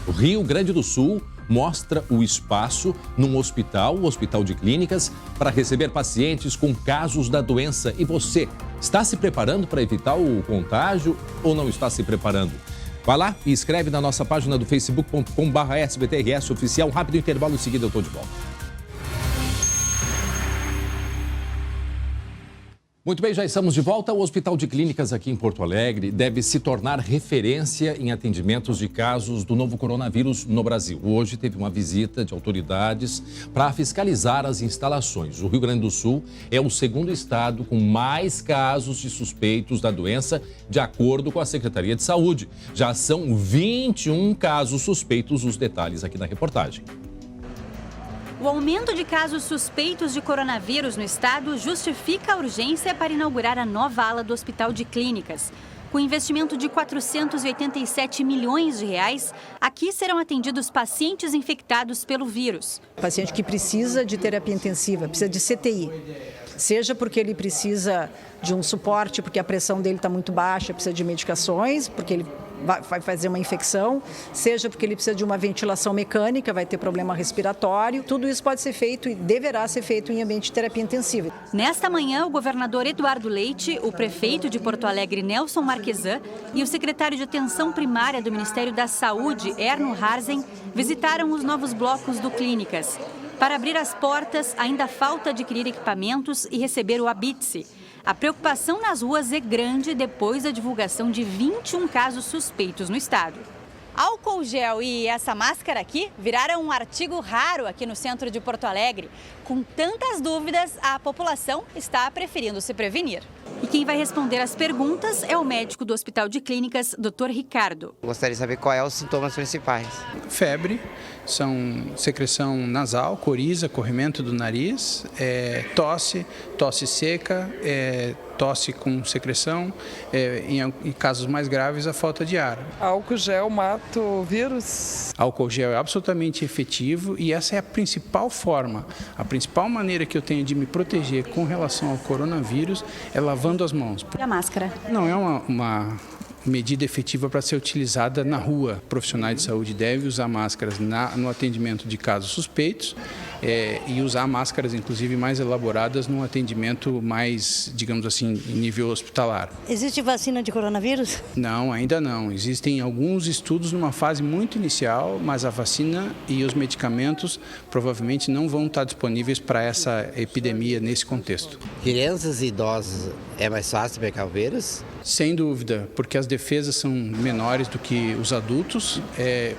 O Rio Grande do Sul mostra o espaço num hospital, o Hospital de Clínicas, para receber pacientes com casos da doença. E você, está se preparando para evitar o contágio ou não está se preparando? Vai lá e escreve na nossa página do facebook.com/SBTRS Oficial. Um rápido intervalo, em seguida eu estou de volta. Muito bem, já estamos de volta. O Hospital de Clínicas aqui em Porto Alegre deve se tornar referência em atendimentos de casos do novo coronavírus no Brasil. Hoje teve uma visita de autoridades para fiscalizar as instalações. O Rio Grande do Sul é o segundo estado com mais casos de suspeitos da doença, de acordo com a Secretaria de Saúde. Já são 21 casos suspeitos, os detalhes aqui na reportagem. O aumento de casos suspeitos de coronavírus no estado justifica a urgência para inaugurar a nova ala do Hospital de Clínicas. Com investimento de 487 milhões de reais, aqui serão atendidos pacientes infectados pelo vírus. Paciente que precisa de terapia intensiva, precisa de CTI. Seja porque ele precisa de um suporte, porque a pressão dele está muito baixa, precisa de medicações, porque ele vai fazer uma infecção, seja porque ele precisa de uma ventilação mecânica, vai ter problema respiratório. Tudo isso pode ser feito e deverá ser feito em ambiente de terapia intensiva. Nesta manhã, o governador Eduardo Leite, o prefeito de Porto Alegre, Nelson Marquesan, e o secretário de Atenção Primária do Ministério da Saúde, Erno Harzen, visitaram os novos blocos do Clínicas. Para abrir as portas, ainda falta adquirir equipamentos e receber o Habite-se. A preocupação nas ruas é grande depois da divulgação de 21 casos suspeitos no estado. Álcool gel e essa máscara aqui viraram um artigo raro aqui no centro de Porto Alegre. Com tantas dúvidas, a população está preferindo se prevenir. E quem vai responder as perguntas é o médico do Hospital de Clínicas, Dr. Ricardo. Gostaria de saber quais são os sintomas principais. Febre, são secreção nasal, coriza, corrimento do nariz, tosse seca, tosse com secreção, em casos mais graves, a falta de ar. Álcool gel mata o vírus? Álcool gel é absolutamente efetivo e essa é a principal forma, a principal maneira que eu tenho de me proteger com relação ao coronavírus é lavando as mãos. E a máscara? Não é uma medida efetiva para ser utilizada na rua. Profissionais de saúde devem usar máscaras no atendimento de casos suspeitos e usar máscaras, inclusive, mais elaboradas no atendimento mais, digamos assim, em nível hospitalar. Existe vacina de coronavírus? Não, ainda não. Existem alguns estudos numa fase muito inicial, mas a vacina e os medicamentos provavelmente não vão estar disponíveis para essa epidemia nesse contexto. Crianças e idosos é mais fácil pegar o vírus? Sem dúvida, porque as defesas são menores do que os adultos,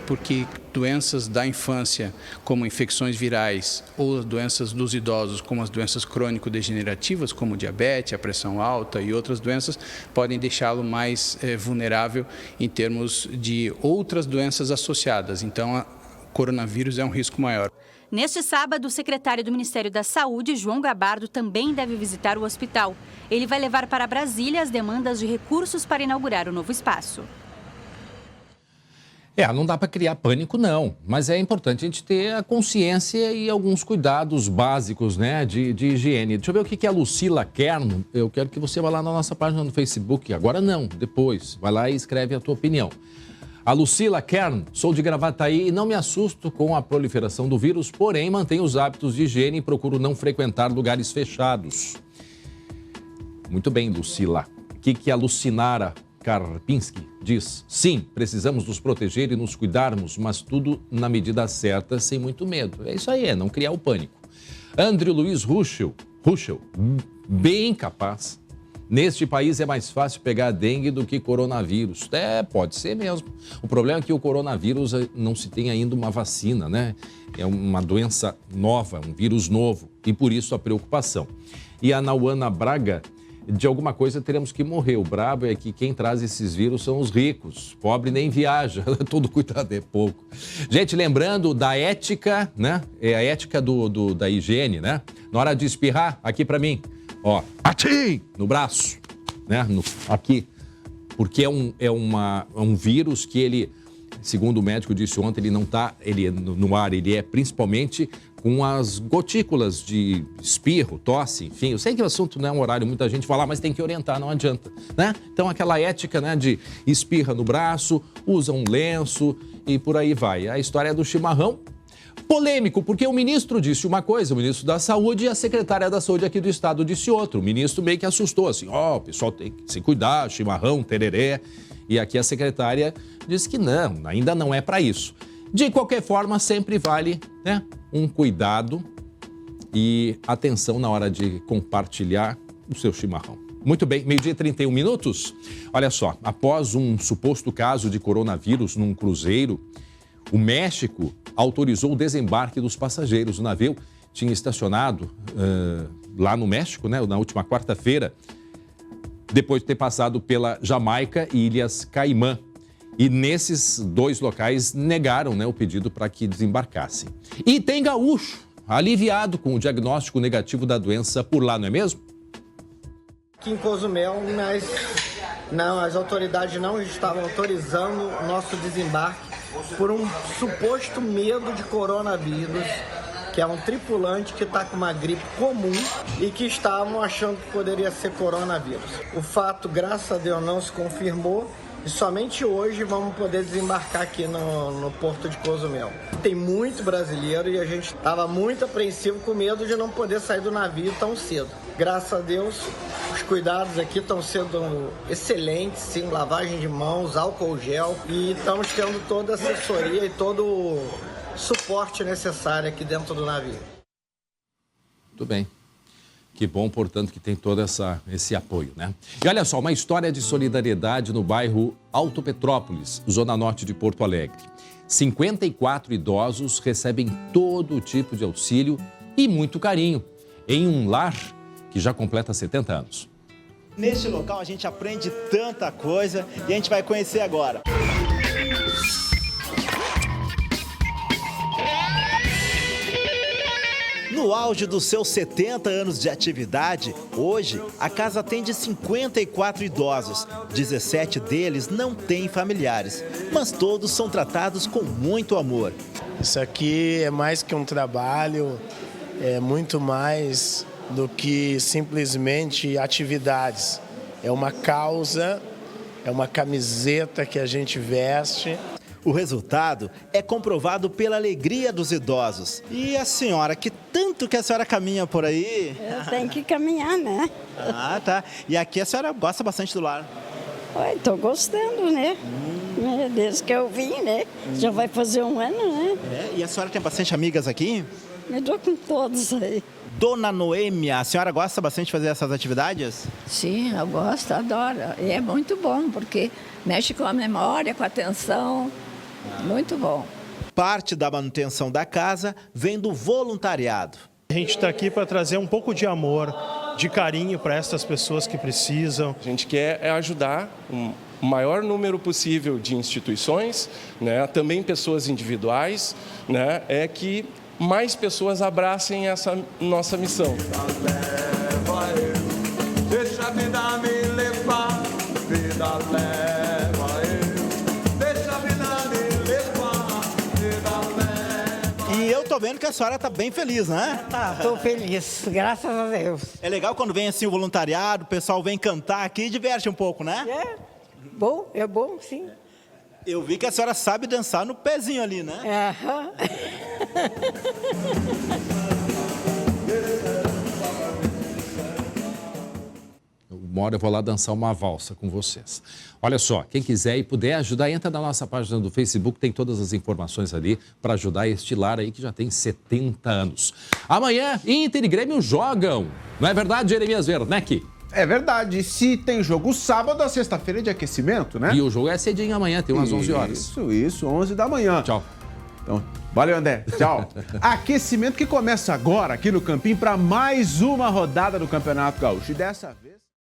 porque doenças da infância, como infecções virais, ou doenças dos idosos, como as doenças crônico-degenerativas, como diabetes, a pressão alta e outras doenças, podem deixá-lo mais vulnerável em termos de outras doenças associadas. Então, o coronavírus é um risco maior. Neste sábado, o secretário do Ministério da Saúde, João Gabardo, também deve visitar o hospital. Ele vai levar para Brasília as demandas de recursos para inaugurar o novo espaço. Não dá para criar pânico, não. Mas é importante a gente ter a consciência e alguns cuidados básicos, né, de higiene. Deixa eu ver o que é a Lucila Kern. Eu quero que você vá lá na nossa página no Facebook. Agora não, depois. Vai lá e escreve a tua opinião. A Lucila Kern, sou de Gravataí e não me assusto com a proliferação do vírus, porém mantenho os hábitos de higiene e procuro não frequentar lugares fechados. Muito bem, Lucila. O que a Lucinara Karpinski diz? Sim, precisamos nos proteger e nos cuidarmos, mas tudo na medida certa, sem muito medo. É isso aí, não criar o pânico. André Luiz Ruschel, bem capaz. Neste país é mais fácil pegar dengue do que coronavírus. Pode ser mesmo. O problema é que o coronavírus não se tem ainda uma vacina, né? É uma doença nova, um vírus novo, e por isso a preocupação. E a Nauana Braga, de alguma coisa teremos que morrer. O brabo é que quem traz esses vírus são os ricos. Pobre nem viaja, todo cuidado é pouco. Gente, lembrando da ética, né? É a ética da higiene, né? Na hora de espirrar, aqui pra mim. Ó, atim! No braço, né? Aqui. Porque é um vírus que ele, segundo o médico disse ontem, ele não está no ar, ele é principalmente com as gotículas de espirro, tosse, enfim. Eu sei que o assunto não é um horário, muita gente fala, mas tem que orientar, não adianta, né? Então, aquela ética, né, de espirra no braço, usa um lenço e por aí vai. A história é do chimarrão. Polêmico, porque o ministro disse uma coisa, o ministro da Saúde, e a secretária da Saúde aqui do estado disse outra. O ministro meio que assustou, assim, o pessoal tem que se cuidar, chimarrão, tereré. E aqui a secretária disse que não, ainda não é para isso. De qualquer forma, sempre vale, né, um cuidado e atenção na hora de compartilhar o seu chimarrão. Muito bem, 12h31. Olha só, após um suposto caso de coronavírus num cruzeiro, o México autorizou o desembarque dos passageiros. O navio tinha estacionado lá no México, né, na última quarta-feira, depois de ter passado pela Jamaica e Ilhas Caimã. E nesses dois locais negaram, né, o pedido para que desembarcassem. E tem gaúcho aliviado com o diagnóstico negativo da doença por lá, não é mesmo? Aqui em Cozumel, mas não, as autoridades não estavam autorizando o nosso desembarque por um suposto medo de coronavírus, que é um tripulante que está com uma gripe comum e que estavam achando que poderia ser coronavírus. O fato, graças a Deus, não se confirmou e somente hoje vamos poder desembarcar aqui no Porto de Cozumel. Tem muito brasileiro e a gente estava muito apreensivo com medo de não poder sair do navio tão cedo. Graças a Deus, os cuidados aqui estão sendo excelentes, sim, lavagem de mãos, álcool gel, e estamos tendo toda a assessoria e todo o suporte necessário aqui dentro do navio. Muito bem. Que bom, portanto, que tem todo esse apoio, né? E olha só, uma história de solidariedade no bairro Alto Petrópolis, zona norte de Porto Alegre. 54 idosos recebem todo tipo de auxílio e muito carinho em um lar que já completa 70 anos. Neste local a gente aprende tanta coisa e a gente vai conhecer agora. No auge dos seus 70 anos de atividade, hoje a casa atende 54 idosos. 17 deles não têm familiares, mas todos são tratados com muito amor. Isso aqui é mais que um trabalho, é muito mais do que simplesmente atividades. É uma causa, é uma camiseta que a gente veste. O resultado é comprovado pela alegria dos idosos. E a senhora, que tanto que a senhora caminha por aí? Eu tenho que caminhar, né? Ah, tá. E aqui a senhora gosta bastante do lar? Estou gostando, né? Desde que eu vim, né? Já vai fazer um ano, né? E a senhora tem bastante amigas aqui? Me dou com todos aí. Dona Noêmia, a senhora gosta bastante de fazer essas atividades? Sim, eu gosto, adoro. E é muito bom, porque mexe com a memória, com a atenção. Muito bom. Parte da manutenção da casa vem do voluntariado. A gente está aqui para trazer um pouco de amor, de carinho para essas pessoas que precisam. A gente quer ajudar o maior número possível de instituições, né, também pessoas individuais, né, é que mais pessoas abracem essa nossa missão. Deixa a vida me levar, vida leva eu. Deixa a vida me levar, vida leva. E eu tô vendo que a senhora tá bem feliz, né? Tô feliz, graças a Deus. É legal quando vem assim o voluntariado, o pessoal vem cantar aqui e diverte um pouco, né? É bom, sim. Eu vi que a senhora sabe dançar no pezinho ali, né? Aham. Uma hora eu vou lá dançar uma valsa com vocês. Olha só, quem quiser e puder ajudar, entra na nossa página do Facebook, tem todas as informações ali para ajudar este lar aí que já tem 70 anos. Amanhã, Inter e Grêmio jogam. Não é verdade, Jeremias Werneck? É verdade. Se tem jogo sábado, a sexta-feira é de aquecimento, né? E o jogo é cedinho amanhã, tem umas 11 horas. Isso, 11 da manhã. Tchau. Então, valeu, André. Tchau. Aquecimento que começa agora aqui no Campinho para mais uma rodada do Campeonato Gaúcho. E dessa vez...